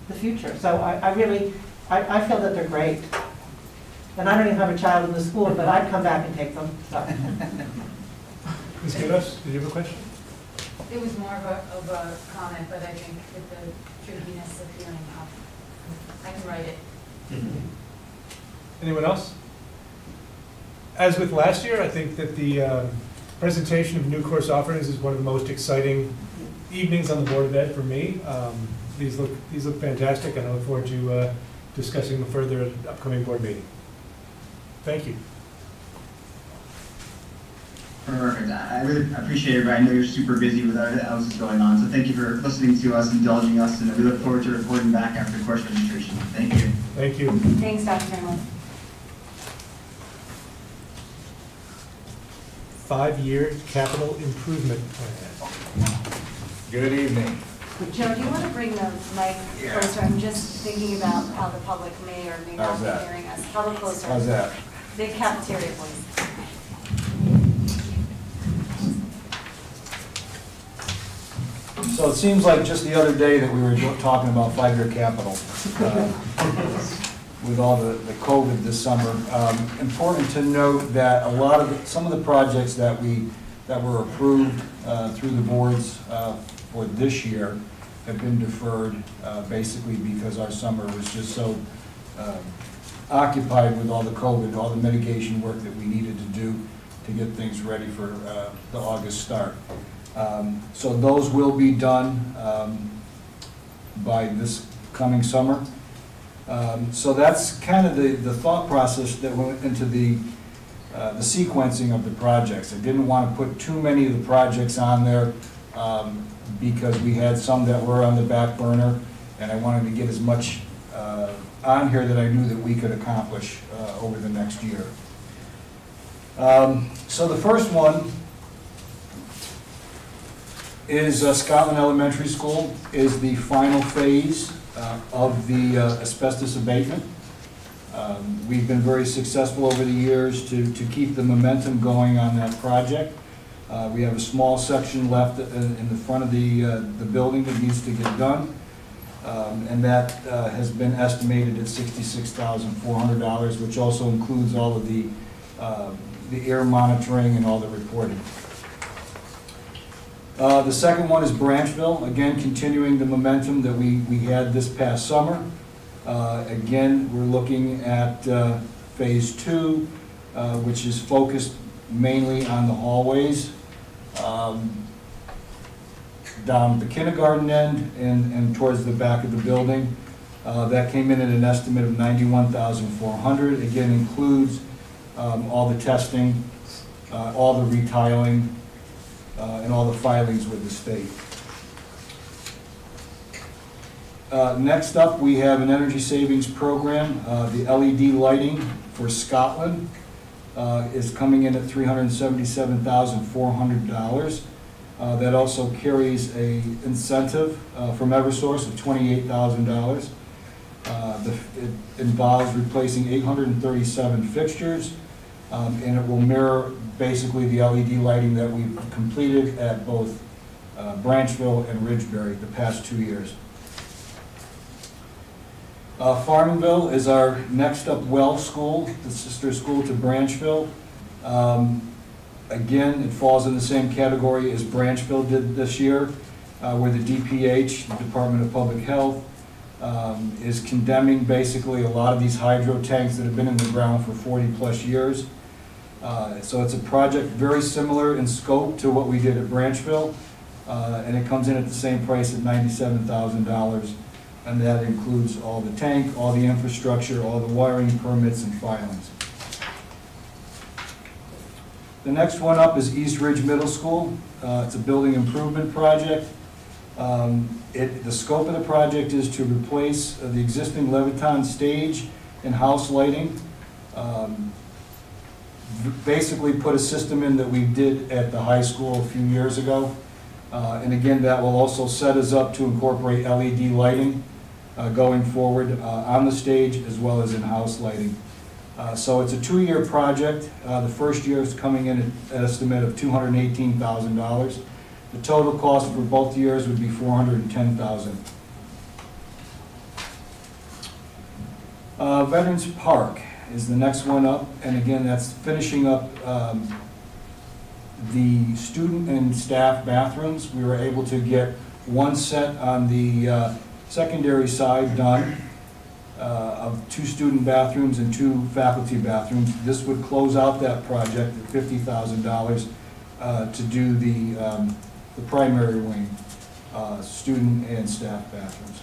the future. So I feel that they're great. And I don't even have a child in the school, but I'd come back and take them. So. Ms. Kudos, did you have a question? It was more of a comment, but I think with the trickiness of hearing up, I can write it. Anyone else? As with last year, I think that the presentation of new course offerings is one of the most exciting evenings on the Board of Ed for me. These look fantastic, and I look forward to discussing them further at an upcoming board meeting. Thank you. Perfect. I really appreciate it, but I know you're super busy with everything else that's going on. So thank you for listening to us, indulging us, and we look forward to reporting back after course registration. Thank you. Thank you. Thanks, Dr. Greenwood. 5-year capital improvement plan. Good evening. Joe, do you want to bring the mic closer? I'm just thinking about how the public may or may not be hearing us. How closer? How's that? The cafeteria, please. So it seems like just the other day that we were talking about 5-year capital with all the COVID this summer. Important to note that some of the projects that were approved through the boards for this year have been deferred basically because our summer was just so occupied with all the COVID, all the mitigation work that we needed to do to get things ready for the August start. So those will be done by this coming summer. So that's kind of the thought process that went into the sequencing of the projects. I didn't want to put too many of the projects on there because we had some that were on the back burner, and I wanted to get as much on here that I knew that we could accomplish over the next year. So the first one is Scotland Elementary School is the final phase of the asbestos abatement. We've been very successful over the years to keep the momentum going on that project. We have a small section left in the front of the building that needs to get done, and that has been estimated at $66,400, which also includes all of the air monitoring and all the reporting. The second one is Branchville, again continuing the momentum that we had this past summer. Again, we're looking at phase 2, which is focused mainly on the hallways down the kindergarten end and towards the back of the building. That came in at an estimate of $91,400. Again, includes all the testing, all the retiling, and all the filings with the state. Next up, we have an energy savings program. The LED lighting for Scotland is coming in at $377,400. That also carries a incentive from Eversource of $28,000. It involves replacing 837 fixtures, and it will mirror basically the LED lighting that we've completed at both Branchville and Ridgeberry the past 2 years. Farmingville is our next up well school, the sister school to Branchville. Again, it falls in the same category as Branchville did this year, where the DPH, the Department of Public Health, is condemning basically a lot of these hydro tanks that have been in the ground for 40 plus years. So it's a project very similar in scope to what we did at Branchville, and it comes in at the same price at $97,000. And that includes all the tank, all the infrastructure, all the wiring permits and filings. The next one up is East Ridge Middle School. It's a building improvement project. The scope of the project is to replace the existing Leviton stage and house lighting. Basically put a system in that we did at the high school a few years ago. And again, that will also set us up to incorporate LED lighting going forward on the stage as well as in-house lighting. So it's a 2-year project. The first year is coming in at an estimate of $218,000. The total cost for both years would be $410,000. Veterans Park is the next one up, and again, that's finishing up the student and staff bathrooms. We were able to get one set on the secondary side done of 2 student bathrooms and 2 faculty bathrooms. This would close out that project at $50,000 to do the primary wing, student and staff bathrooms.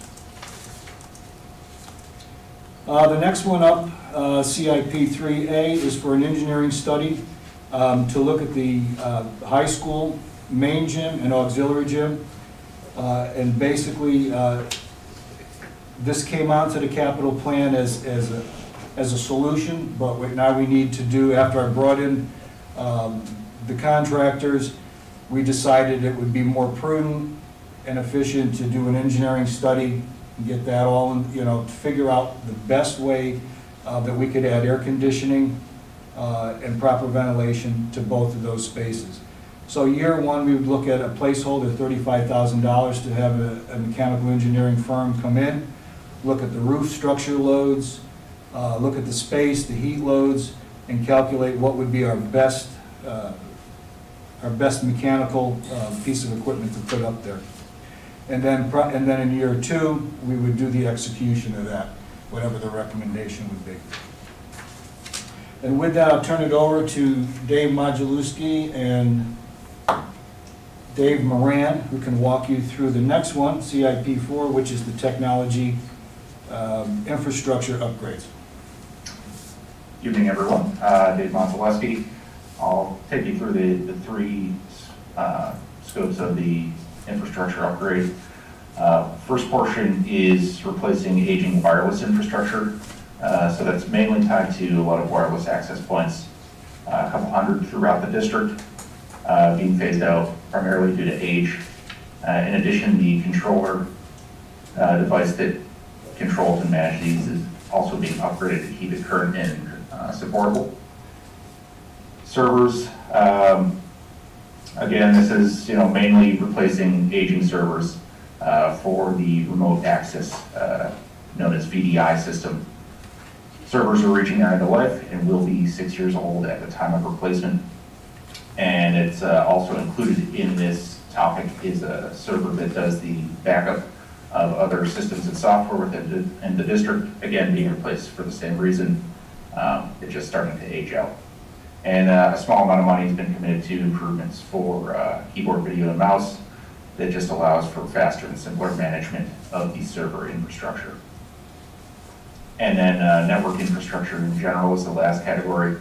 The next one up, CIP 3A, is for an engineering study to look at the high school main gym and auxiliary gym. And basically, this came onto the capital plan as a solution, but now we need to do, after I brought in the contractors, we decided it would be more prudent and efficient to do an engineering study and get that all, to figure out the best way that we could add air conditioning and proper ventilation to both of those spaces. So year one, we would look at a placeholder of $35,000 to have a mechanical engineering firm come in, look at the roof structure loads, look at the space, the heat loads, and calculate what would be our best mechanical piece of equipment to put up there. And then in year two, we would do the execution of that, whatever the recommendation would be. And with that, I'll turn it over to Dave Modulewski and Dave Moran, who can walk you through the next one, CIP 4, which is the technology infrastructure upgrades. Good evening, everyone. Dave Modulewski. I'll take you through the 3 scopes of the infrastructure upgrade. First portion is replacing aging wireless infrastructure. So that's mainly tied to a lot of wireless access points, a couple hundred throughout the district, being phased out primarily due to age. In addition, the controller device that control to manage these is also being upgraded to keep it current and supportable. Servers, again, this is mainly replacing aging servers for the remote access known as VDI system. Servers are reaching their end of life and will be 6 years old at the time of replacement. And it's also included in this topic is a server that does the backup of other systems and software within the district, again being replaced for the same reason. It's just starting to age out. And a small amount of money has been committed to improvements for keyboard, video, and mouse that just allows for faster and simpler management of the server infrastructure. And then network infrastructure in general is the last category.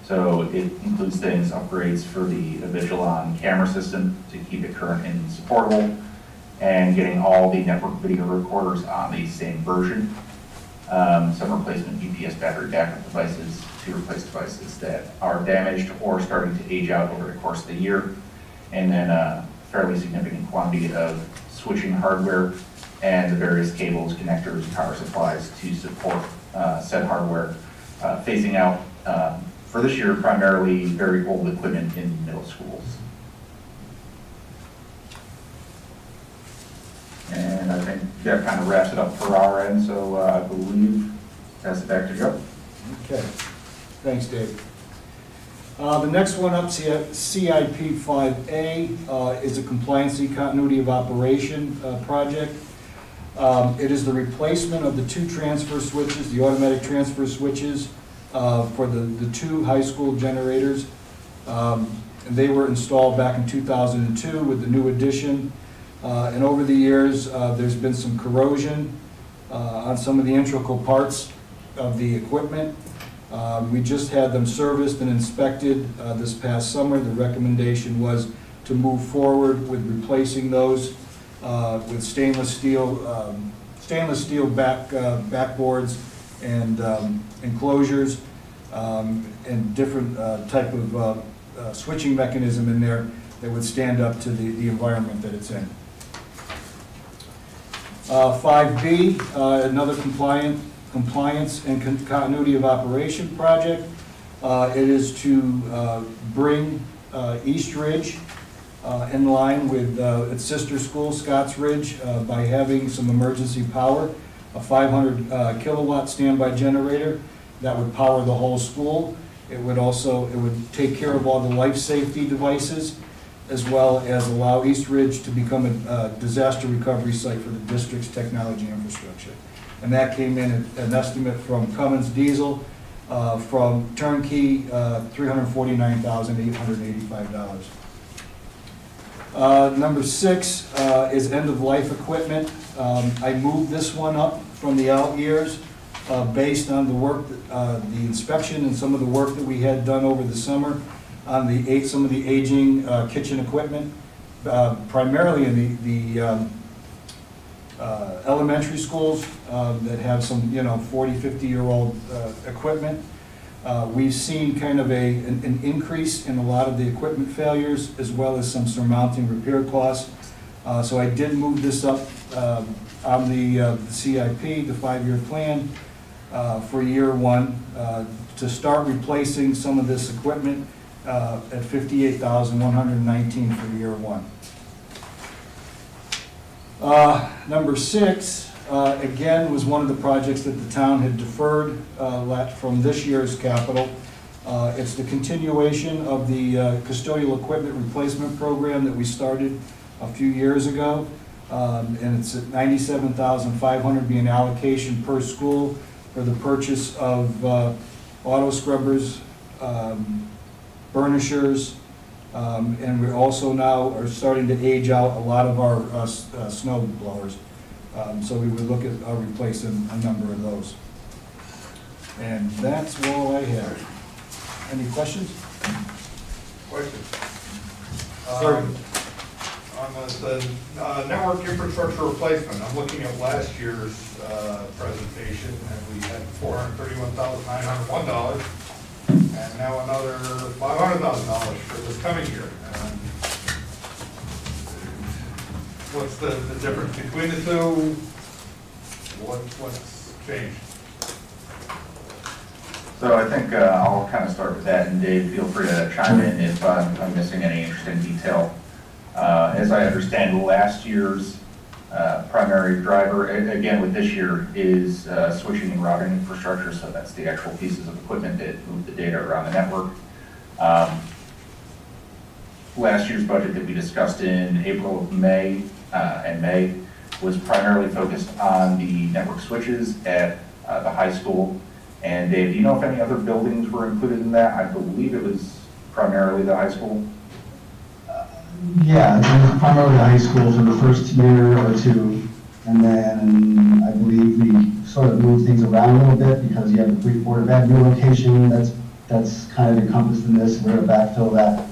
So it includes things, upgrades for the Vigilon camera system to keep it current and supportable, and getting all the network video recorders on the same version. Some replacement UPS battery backup devices to replace devices that are damaged or starting to age out over the course of the year. And then a fairly significant quantity of switching hardware and the various cables, connectors, power supplies to support said hardware. Phasing out for this year primarily very old equipment in middle schools. And I think that kind of wraps it up for our end, so I believe pass it back to Joe. Okay, thanks, Dave. The next one up, CIP 5A, is a compliancy continuity of operation project. It is the replacement of the 2 transfer switches, the automatic transfer switches for the 2 high school generators. And they were installed back in 2002 with the new addition. And over the years, there's been some corrosion on some of the integral parts of the equipment. We just had them serviced and inspected this past summer. The recommendation was to move forward with replacing those with stainless steel backboards and enclosures and different type of switching mechanism in there that would stand up to the environment that it's in. 5B, another compliance and continuity of operation project. It is to bring East Ridge in line with its sister school, Scotts Ridge, by having some emergency power, a 500 kilowatt standby generator that would power the whole school. It would take care of all the life safety devices, as well as allow East Ridge to become a disaster recovery site for the district's technology infrastructure. And that came in at an estimate from Cummins Diesel from turnkey $349,885. Number 6 is end-of-life equipment. I moved this one up from the out years based on the work, the inspection and some of the work that we had done over the summer on some of the aging kitchen equipment, primarily in the elementary schools that have some 40, 50-year-old equipment. We've seen kind of an increase in a lot of the equipment failures, as well as some surmounting repair costs. So I did move this up on the CIP, the 5-year plan, for year 1 to start replacing some of this equipment at $58,119 for year 1. Number 6, again, was one of the projects that the town had deferred from this year's capital. It's the continuation of the custodial equipment replacement program that we started a few years ago. And it's at $97,500 being allocation per school for the purchase of auto scrubbers, burnishers, and we also now are starting to age out a lot of our snow blowers. So we would look at replacing a number of those. And that's all I have. Any questions? Questions? Sir. On the network infrastructure replacement, I'm looking at last year's presentation, and we had $431,901, and now another $500,000 for this coming year. What's the difference between the two? What's changed? So I think I'll kind of start with that, and Dave, feel free to chime in if I'm missing any interesting detail. As I understand, last year's primary driver, again with this year, is switching and routing infrastructure, so that's the actual pieces of equipment that move the data around the network. Last year's budget that we discussed in April and May was primarily focused on the network switches at the high school. And Dave, do you know if any other buildings were included in that? I believe it was primarily the high school. Yeah, it was primarily the high school for the first year or two. And then I believe we sort of moved things around a little bit because you have the Puerto Avenue location that's kind of encompassed in this. We're going to backfill that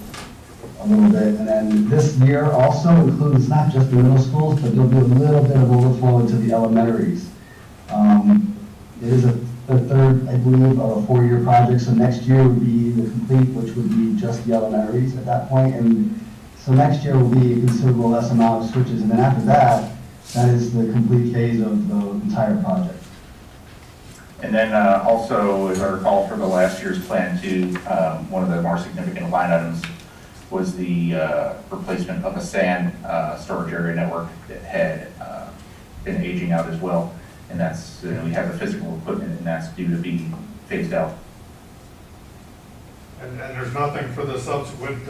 a little bit. And then this year also includes not just the middle schools, but there'll be a little bit of overflow into the elementaries. It is the third, I believe, of a 4-year project. So next year would be the complete, which would be just the elementaries at that point. And so next year will be a considerable less amount of switches. And then after that, that is the complete phase of the entire project. And then also, as I recall from the last year's plan too, one of the more significant line items was the replacement of a sand storage area network that had been aging out as well. And that's, we have the physical equipment, and that's due to be phased out. And there's nothing for the subsequent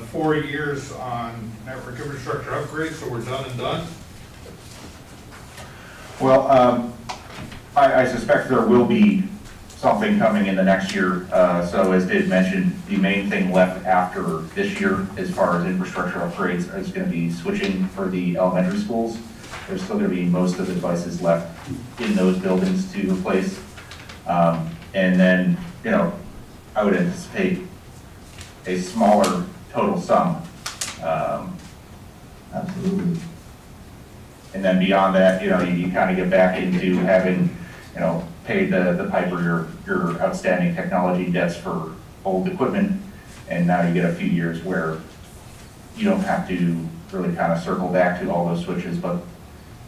4 years on network infrastructure upgrades, so we're done and done? Well, I suspect there will be something coming in the next year. So as Dave mentioned, the main thing left after this year as far as infrastructure upgrades is going to be switching for the elementary schools. There's still going to be most of the devices left in those buildings to replace. And then, you know, I would anticipate a smaller total sum. Absolutely. And then beyond that, you know, you kind of get back into having, you know, paid the piper your outstanding technology debts for old equipment, and now you get a few years where you don't have to really kind of circle back to all those switches, but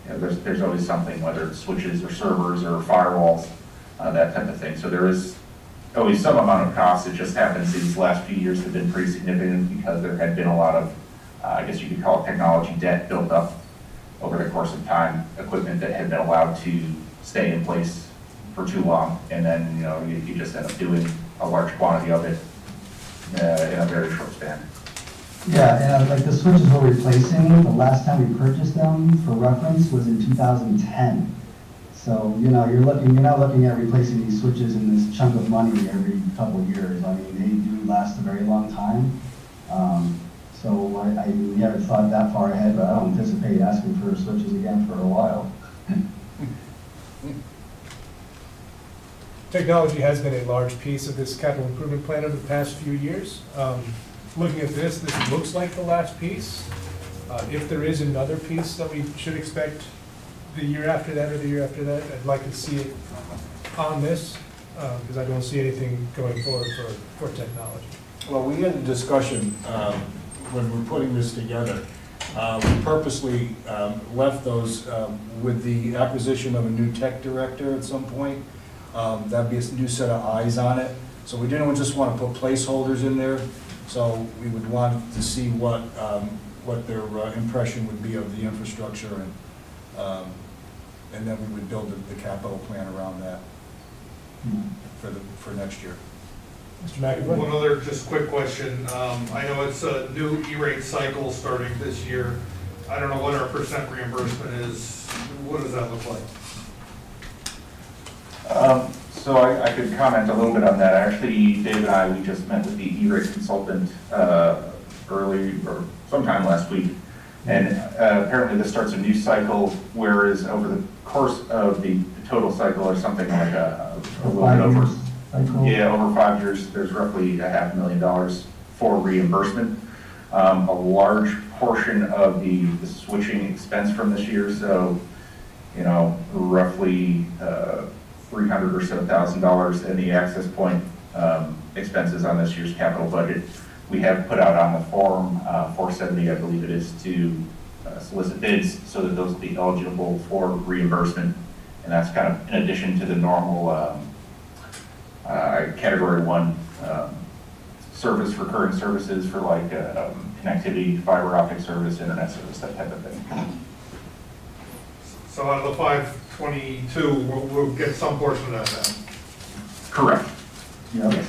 you know, there's always something, whether it's switches or servers or firewalls, that type of thing. So there is always some amount of cost. It just happens these last few years have been pretty significant because there had been a lot of, I guess you could call it technology debt built up over the course of time, equipment that had been allowed to stay in place for too long, and then, you know, you just end up doing a large quantity of it in a very short span. Yeah, and like the switches we're replacing, the last time we purchased them for reference was in 2010. So, you know, you're not looking at replacing these switches in this chunk of money every couple of years. I mean, they do last a very long time. So we haven't thought that far ahead, but I don't anticipate asking for switches again for a while. Technology has been a large piece of this capital improvement plan over the past few years. Looking at this looks like the last piece. If there is another piece that we should expect the year after that or the year after that, I'd like to see it on this, because I don't see anything going forward for technology. Well, we had a discussion when we're putting this together. We purposely left those with the acquisition of a new tech director at some point. That'd be a new set of eyes on it. So we didn't just want to put placeholders in there. So we would want to see what their impression would be of the infrastructure, and then we would build the capital plan around that for next year. Mr. McAvoy? One other just quick question. I know it's a new E-rate cycle starting this year. I don't know what our percent reimbursement is. What does that look like? So I could comment a little bit on that. Actually, Dave and I, we just met with the E-rate consultant sometime last week. And apparently this starts a new cycle, whereas over the course of the total cycle or something like a little bit over, over 5 years, there's roughly $500,000 for reimbursement. A large portion of the switching expense from this year, so, you know, roughly $300,000 or so in the access point expenses on this year's capital budget. We have put out on the form 470, I believe it is, to solicit bids so that those will be eligible for reimbursement. And that's kind of in addition to the normal Category 1 service, recurring services for like connectivity, fiber optic service, internet service, that type of thing. So out of the 522, we'll get some portion of that then? Correct. Yes.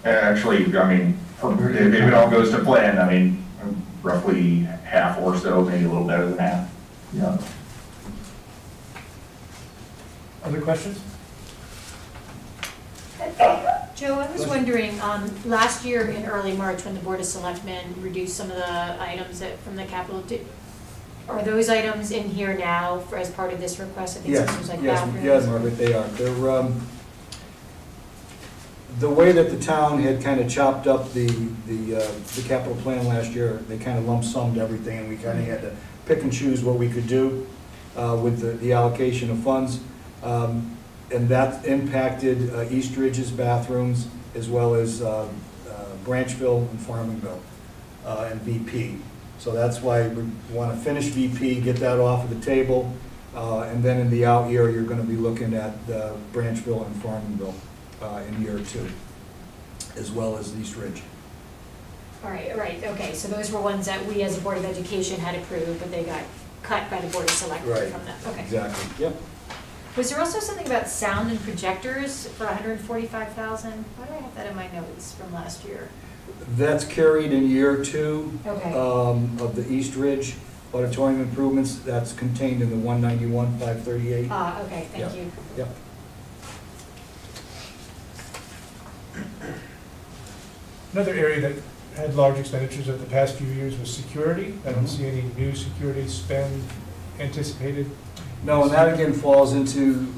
Actually, I mean, if it all goes to plan, I mean, roughly half or so, maybe a little better than half. Yeah. Other questions? Joe, I was wondering, last year in early March, when the Board of Selectmen reduced some of the items from the capital, are those items in here now as part of this request? I think some things like bathrooms. Yes, Margaret, they are. They're, the way that the town had kind of chopped up the capital plan last year, they kind of lump summed everything, and we kind of had to pick and choose what we could do with the allocation of funds. And that impacted East Ridge's bathrooms, as well as Branchville and Farmingville and BP. So that's why we want to finish BP, get that off of the table, and then in the out year, you're going to be looking at Branchville and Farmingville in year 2, as well as East Ridge. All right, okay, so those were ones that we as a Board of Education had approved, but they got cut by the Board of Selectmen from that. Okay. Exactly, yep. Was there also something about sound and projectors for $145,000? Why do I have that in my notes from last year? That's carried in year 2 Okay. Of the East Ridge auditorium improvements. That's contained in the 191,538. Okay, thank you. Yep. Another area that had large expenditures over the past few years was security. I don't see any new security spend anticipated. No, and that again falls into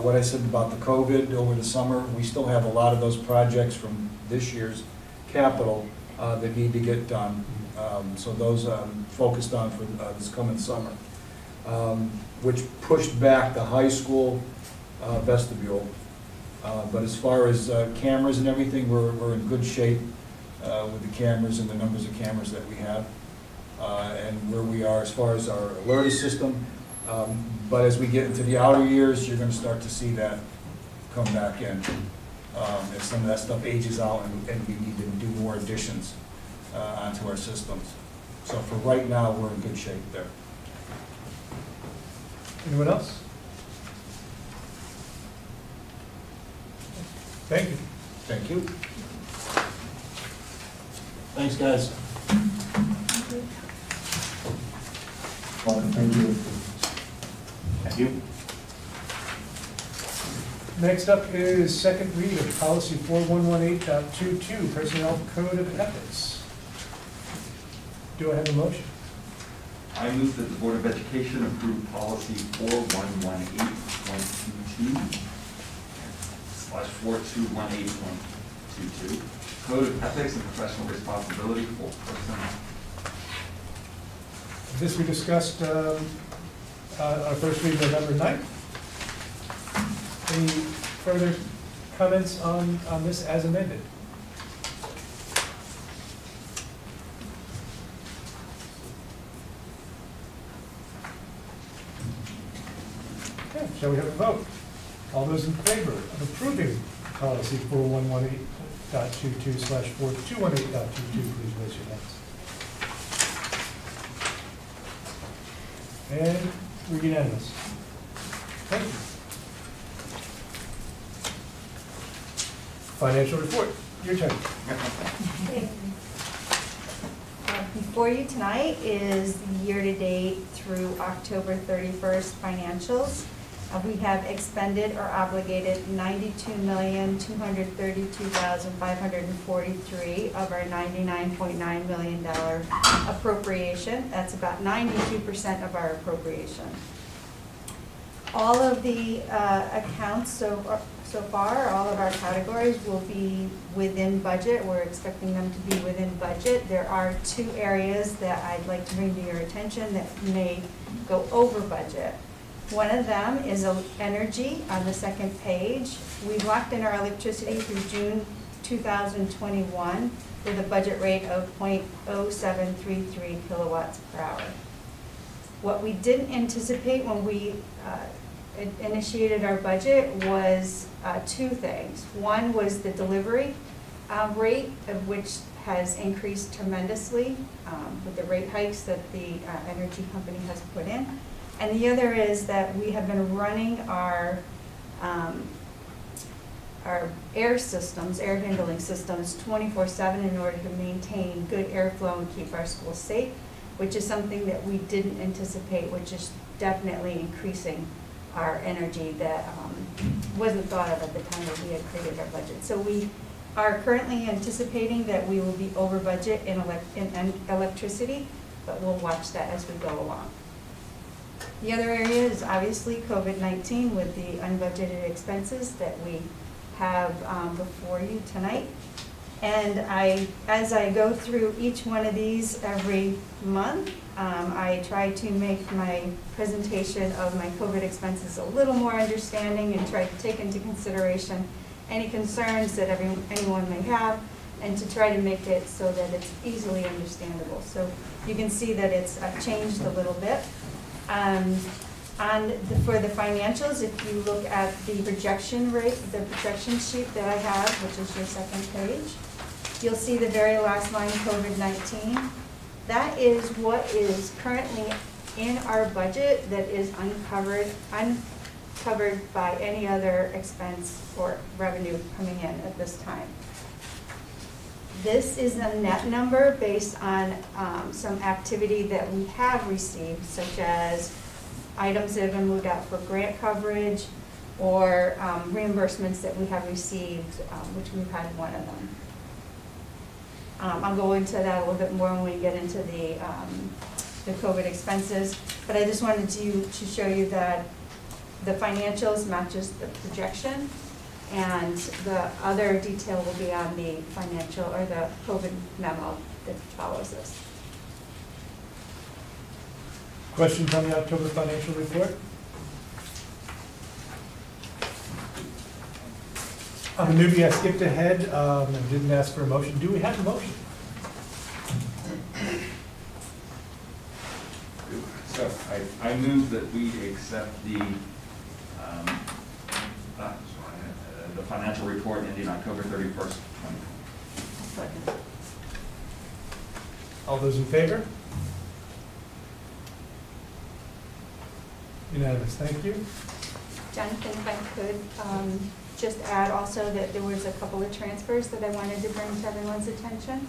what I said about the COVID over the summer. We still have a lot of those projects from this year's capital that need to get done. So those focused on for this coming summer, which pushed back the high school vestibule. But as far as cameras and everything, we're in good shape with the cameras and the numbers of cameras that we have, and where we are as far as our alert system. But as we get into the outer years, you're going to start to see that come back in. As some of that stuff ages out and we need to do more additions onto our systems. So for right now, we're in good shape there. Anyone else? Thank you. Thank you. Thanks, guys. Welcome, thank you. Thank you. Next up is second read of policy 4118.22, Personnel Code of Ethics. Do I have a motion? I move that the Board of Education approve policy 4118.22/4218.22, Code of Ethics and Professional Responsibility for Personnel. This we discussed our first read November 9th. Any further comments on this as amended? Okay, shall we have a vote? All those in favor of approving policy 4118.22/4218.22, please raise your hands. And we're unanimous. Thank you. Financial report, your turn. Before you tonight is the year-to-date through October 31st financials. We have expended or obligated $92,232,543 of our $99.9 million appropriation. That's about 92% of our appropriation. All of the accounts so far, all of our categories will be within budget. We're expecting them to be within budget. There are 2 areas that I'd like to bring to your attention that may go over budget. One of them is energy on the second page. We've locked in our electricity through June 2021 with a budget rate of 0.0733 kilowatts per hour. What we didn't anticipate when we initiated our budget was two things. One was the delivery rate, of which has increased tremendously with the rate hikes that the energy company has put in. And the other is that we have been running our air systems, air handling systems 24/7 in order to maintain good airflow and keep our schools safe, which is something that we didn't anticipate, which is definitely increasing our energy that wasn't thought of at the time that we had created our budget. So we are currently anticipating that we will be over budget in electricity, but we'll watch that as we go along. The other area is obviously COVID-19 with the unbudgeted expenses that we have before you tonight. And as I go through each one of these every month, I try to make my presentation of my COVID expenses a little more understanding and try to take into consideration any concerns that anyone may have, and to try to make it so that it's easily understandable. So you can see that it's changed a little bit. For the financials, if you look at the projection rate, the projection sheet that I have, which is your second page, you'll see the very last line, COVID-19. That is what is currently in our budget that is uncovered by any other expense or revenue coming in at this time. This is a net number based on some activity that we have received, such as items that have been moved out for grant coverage or reimbursements that we have received, which we've had one of them. I'll go into that a little bit more when we get into the COVID expenses, but I just wanted to show you that the financials matches the projection, and the other detail will be on the financial or the COVID memo that follows this. Questions on the October financial report? On the new BES Gift ahead, I didn't ask for a motion. Do we have a motion? So I move that we accept the financial report ending October 31st, 2020. All those in favor? Unanimous, thank you. Jonathan, if I could just add also that there was a couple of transfers that I wanted to bring to everyone's attention.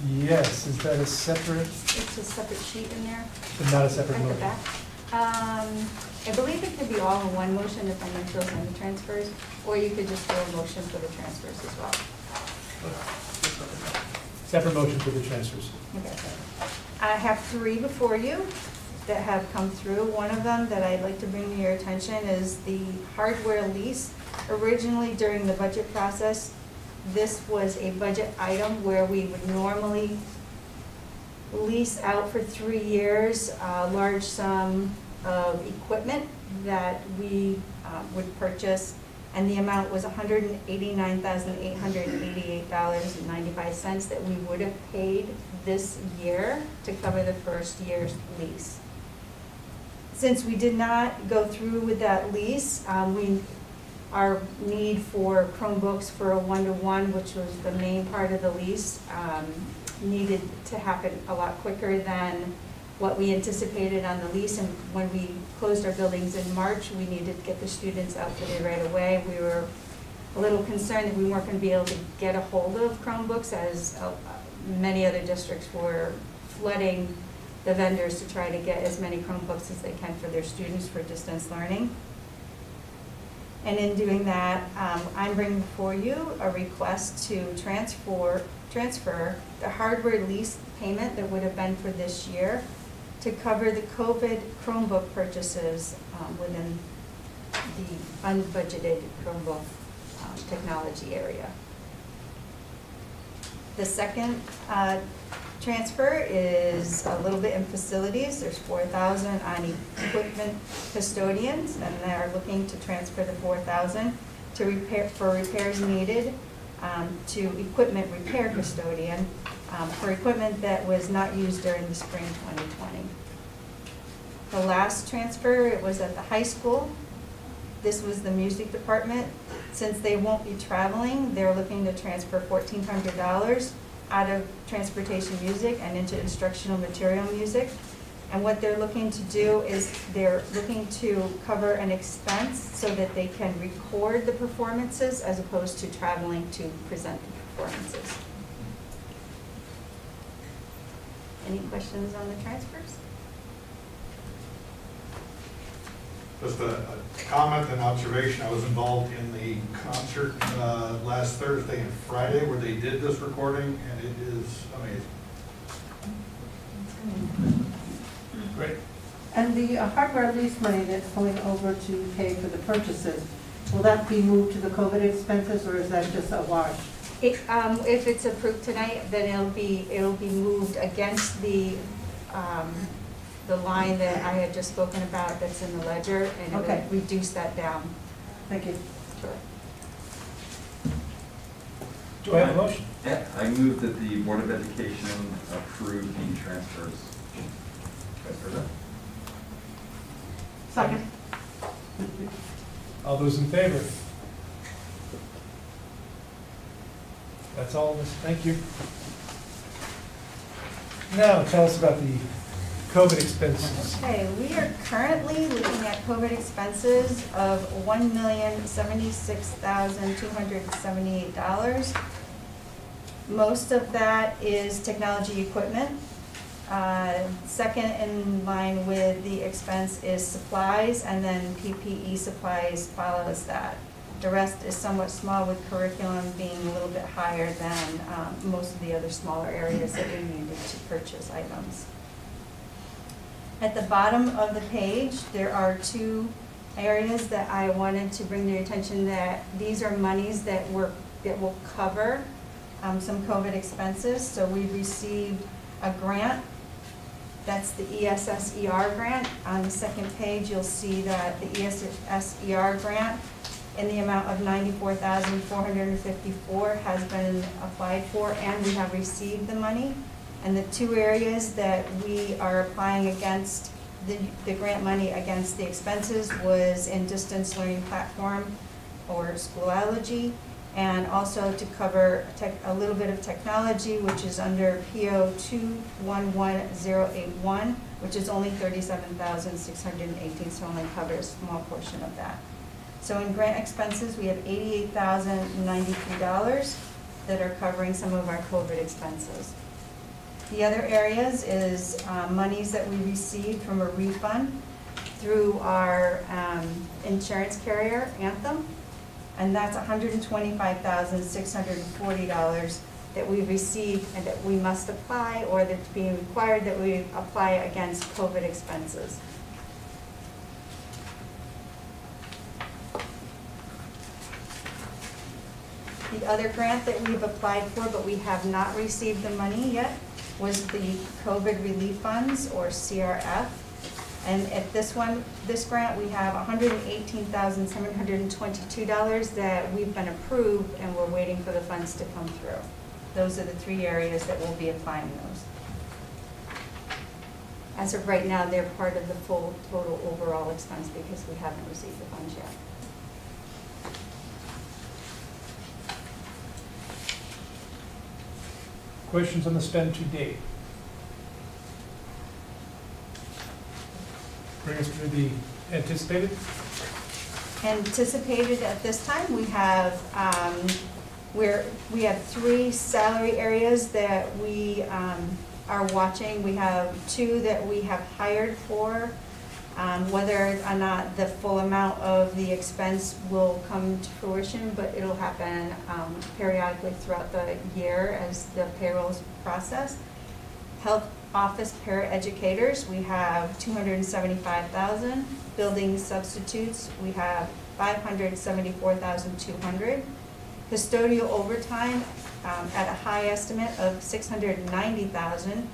Yes, is that a separate? It's a separate sheet in there. But not a separate at motion? the back. I believe it could be all in one motion, the financials and the transfers, or you could just do a motion for the transfers as well. Separate motion for the transfers. Okay. I have three before you that have come through. One of them that I'd like to bring to your attention is the hardware lease. Originally, during the budget process, this was a budget item where we would normally lease out for 3 years a large sum of equipment that we would purchase, and the amount was $189,888.95 that we would have paid this year to cover the first year's lease. Since we did not go through with that lease, our need for Chromebooks for a 1-to-1, which was the main part of the lease, needed to happen a lot quicker than what we anticipated on the lease. And when we closed our buildings in March, we needed to get the students outfitted right away. We were a little concerned that we weren't going to be able to get a hold of Chromebooks, as many other districts were flooding the vendors to try to get as many Chromebooks as they can for their students for distance learning. And in doing that, I'm bringing before you a request to transfer the hardware lease payment that would have been for this year to cover the COVID Chromebook purchases within the unbudgeted Chromebook technology area. The second transfer is a little bit in facilities. There's $4,000 on equipment custodians, and they're looking to transfer the $4,000 to repairs needed to equipment repair custodian for equipment that was not used during the spring 2020. The last transfer, it was at the high school. This was the music department. Since they won't be traveling, they're looking to transfer $1,400 out of transportation music and into instructional material music. And what they're looking to do is they're looking to cover an expense so that they can record the performances as opposed to traveling to present the performances. Any questions on the transfers? Just a comment and observation. I was involved in the concert last Thursday and Friday where they did this recording, and it is amazing. Great. And the hardware lease money that's going over to pay for the purchases, will that be moved to the COVID expenses, or is that just a wash? If it's approved tonight, then it'll be moved against the line that I had just spoken about that's in the ledger, and Okay. it'll reduce that down. Thank you. Sure. Do I have a motion? Yeah, I move that the Board of Education approve the transfers. Second. All those in favor? That's all of us. Thank you. Now, tell us about the COVID expenses. Okay, we are currently looking at COVID expenses of $1,076,278. Most of that is technology equipment. Second in line with the expense is supplies, and then PPE supplies follows that. The rest is somewhat small, with curriculum being a little bit higher than most of the other smaller areas that we needed to purchase items. At the bottom of the page, there are two areas that I wanted to bring to your attention, that these are monies that will cover some COVID expenses. So we received a grant. That's the ESSER grant. On the second page, you'll see that the ESSER grant in the amount of $94,454 has been applied for, and we have received the money. And the two areas that we are applying against the grant money against the expenses was in distance learning platform or Schoology, and also to cover a little bit of technology, which is under PO 211081, which is only $37,618, so only covers a small portion of that. So in grant expenses, we have $88,093 that are covering some of our COVID expenses. The other areas is monies that we received from a refund through our insurance carrier, Anthem, and that's $125,640 that we received and that we must apply, or that's being required that we apply against COVID expenses. The other grant that we've applied for, but we have not received the money yet, was the COVID Relief Funds, or CRF. And at this grant, we have $118,722 that we've been approved, and we're waiting for the funds to come through. Those are the three areas that we'll be applying those. As of right now, they're part of the full total overall expense because we haven't received the funds yet. Questions on the spend to date? Bring us through the anticipated. Anticipated at this time, we have we have three salary areas that we are watching. We have two that we have hired for. Whether or not the full amount of the expense will come to fruition, but it'll happen periodically throughout the year as the payroll is processed. Health office paraeducators, we have $275,000. Building substitutes, we have $574,200. Custodial overtime at a high estimate of $690,000.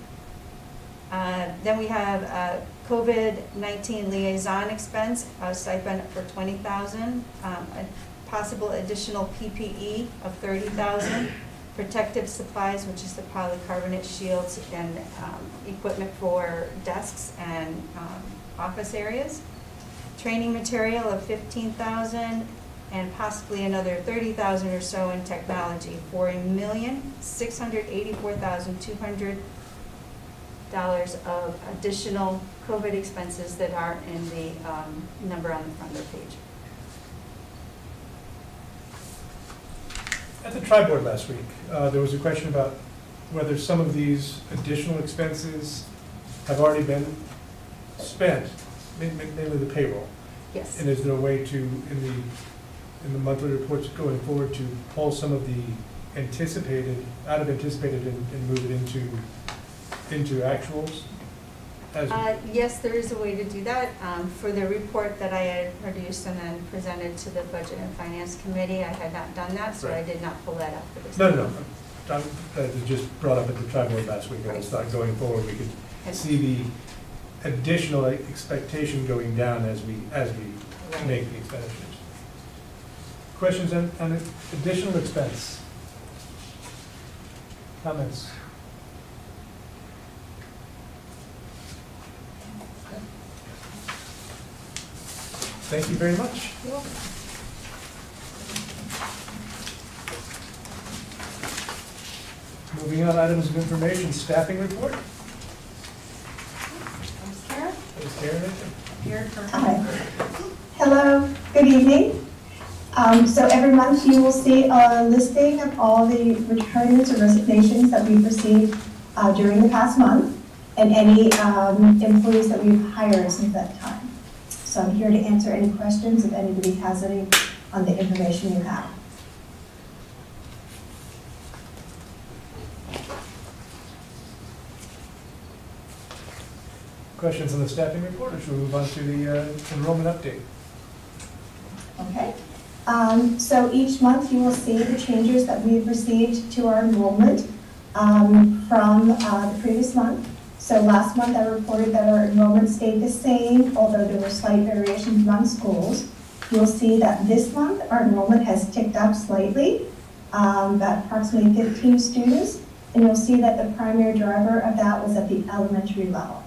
Then we have COVID-19 liaison expense, a stipend for $20,000, a possible additional PPE of $30,000, protective supplies, which is the polycarbonate shields and equipment for desks and office areas. Training material of $15,000 and possibly another $30,000 or so in technology for $1,684,200 of additional COVID expenses that are in the number on the front of the page. At the tri-board last week, there was a question about whether some of these additional expenses have already been spent, mainly the payroll. Yes. And is there a way to, in the monthly reports going forward, to pull some of the anticipated, out of anticipated and move it into actuals? Yes, there is a way to do that. For the report that I had produced and then presented to the Budget and Finance Committee, I had not done that, so Right. I did not pull that up for this. No. That was just brought up at the tri-board last week. I thought going forward, we could see the additional expectation going down as we make the expenditures. Questions on additional expense? Comments? Okay. Thank you very much. You're welcome. Moving on, items of information, staffing report. Karen? Is Karen Here for Hi. Hello, good evening. So every month you will see a listing of all the returns or resignations that we've received during the past month and any employees that we've hired since that time. So I'm here to answer any questions if anybody has any on the information you have. Questions on the staffing report, or should we move on to the enrollment update? Okay. So each month you will see the changes that we've received to our enrollment from the previous month. So last month I reported that our enrollment stayed the same, although there were slight variations among schools. You'll see that this month our enrollment has ticked up slightly, about approximately 15 students, and you'll see that the primary driver of that was at the elementary level.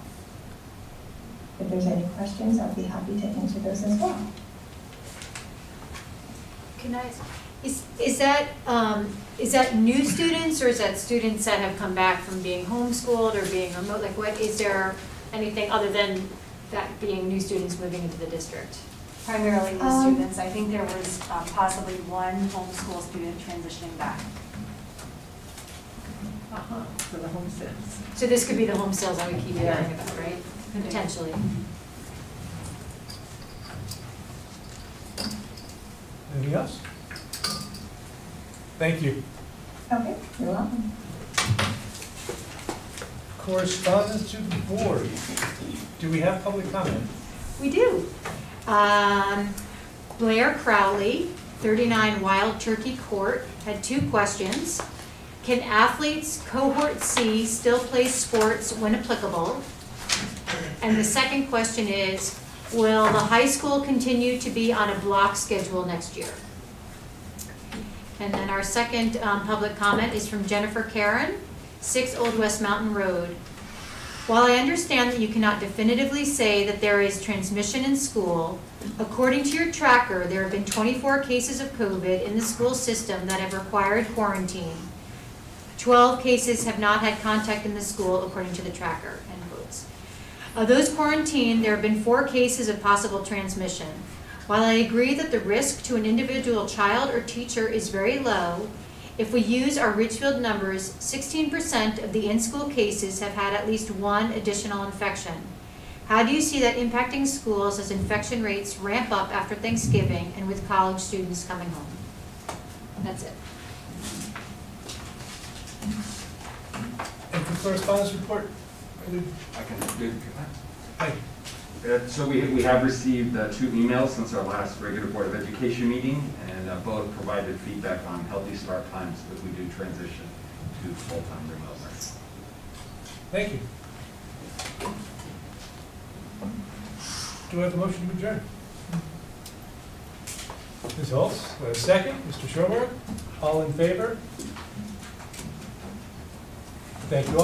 If there's any questions, I'd be happy to answer those as well. Can I ask, is that new students, or is that students that have come back from being homeschooled or being remote? Like, what, is there anything other than that being new students moving into the district? primarily new students. I think there was possibly one homeschool student transitioning back. For the home sales. So this could be the home sales that we keep hearing about, right? Potentially. Anything else? Thank you. Okay, you're welcome. Correspondence to the board. Do we have public comment? We do. Blair Crowley, 39 Wild Turkey Court, had 2 questions. Can athletes cohort C still play sports when applicable? And the second question is, will the high school continue to be on a block schedule next year? And then our second public comment is from Jennifer Karen, 6 Old West Mountain Road. While I understand that you cannot definitively say that there is transmission in school, according to your tracker, there have been 24 cases of COVID in the school system that have required quarantine. 12 cases have not had contact in the school, according to the tracker, end quotes. Of those quarantined, there have been 4 cases of possible transmission. While I agree that the risk to an individual child or teacher is very low, if we use our Richfield numbers, 16% of the in-school cases have had at least 1 additional infection. How do you see that impacting schools as infection rates ramp up after Thanksgiving and with college students coming home? That's it. And for correspondence report? I can do Thank you. So we have received 2 emails since our last regular Board of Education meeting, and both provided feedback on healthy start times as we do transition to full-time remote learning. Thank you. Do I have a motion to adjourn? Ms. Holtz, a second. Mr. Schoberg, all in favor? Thank you all.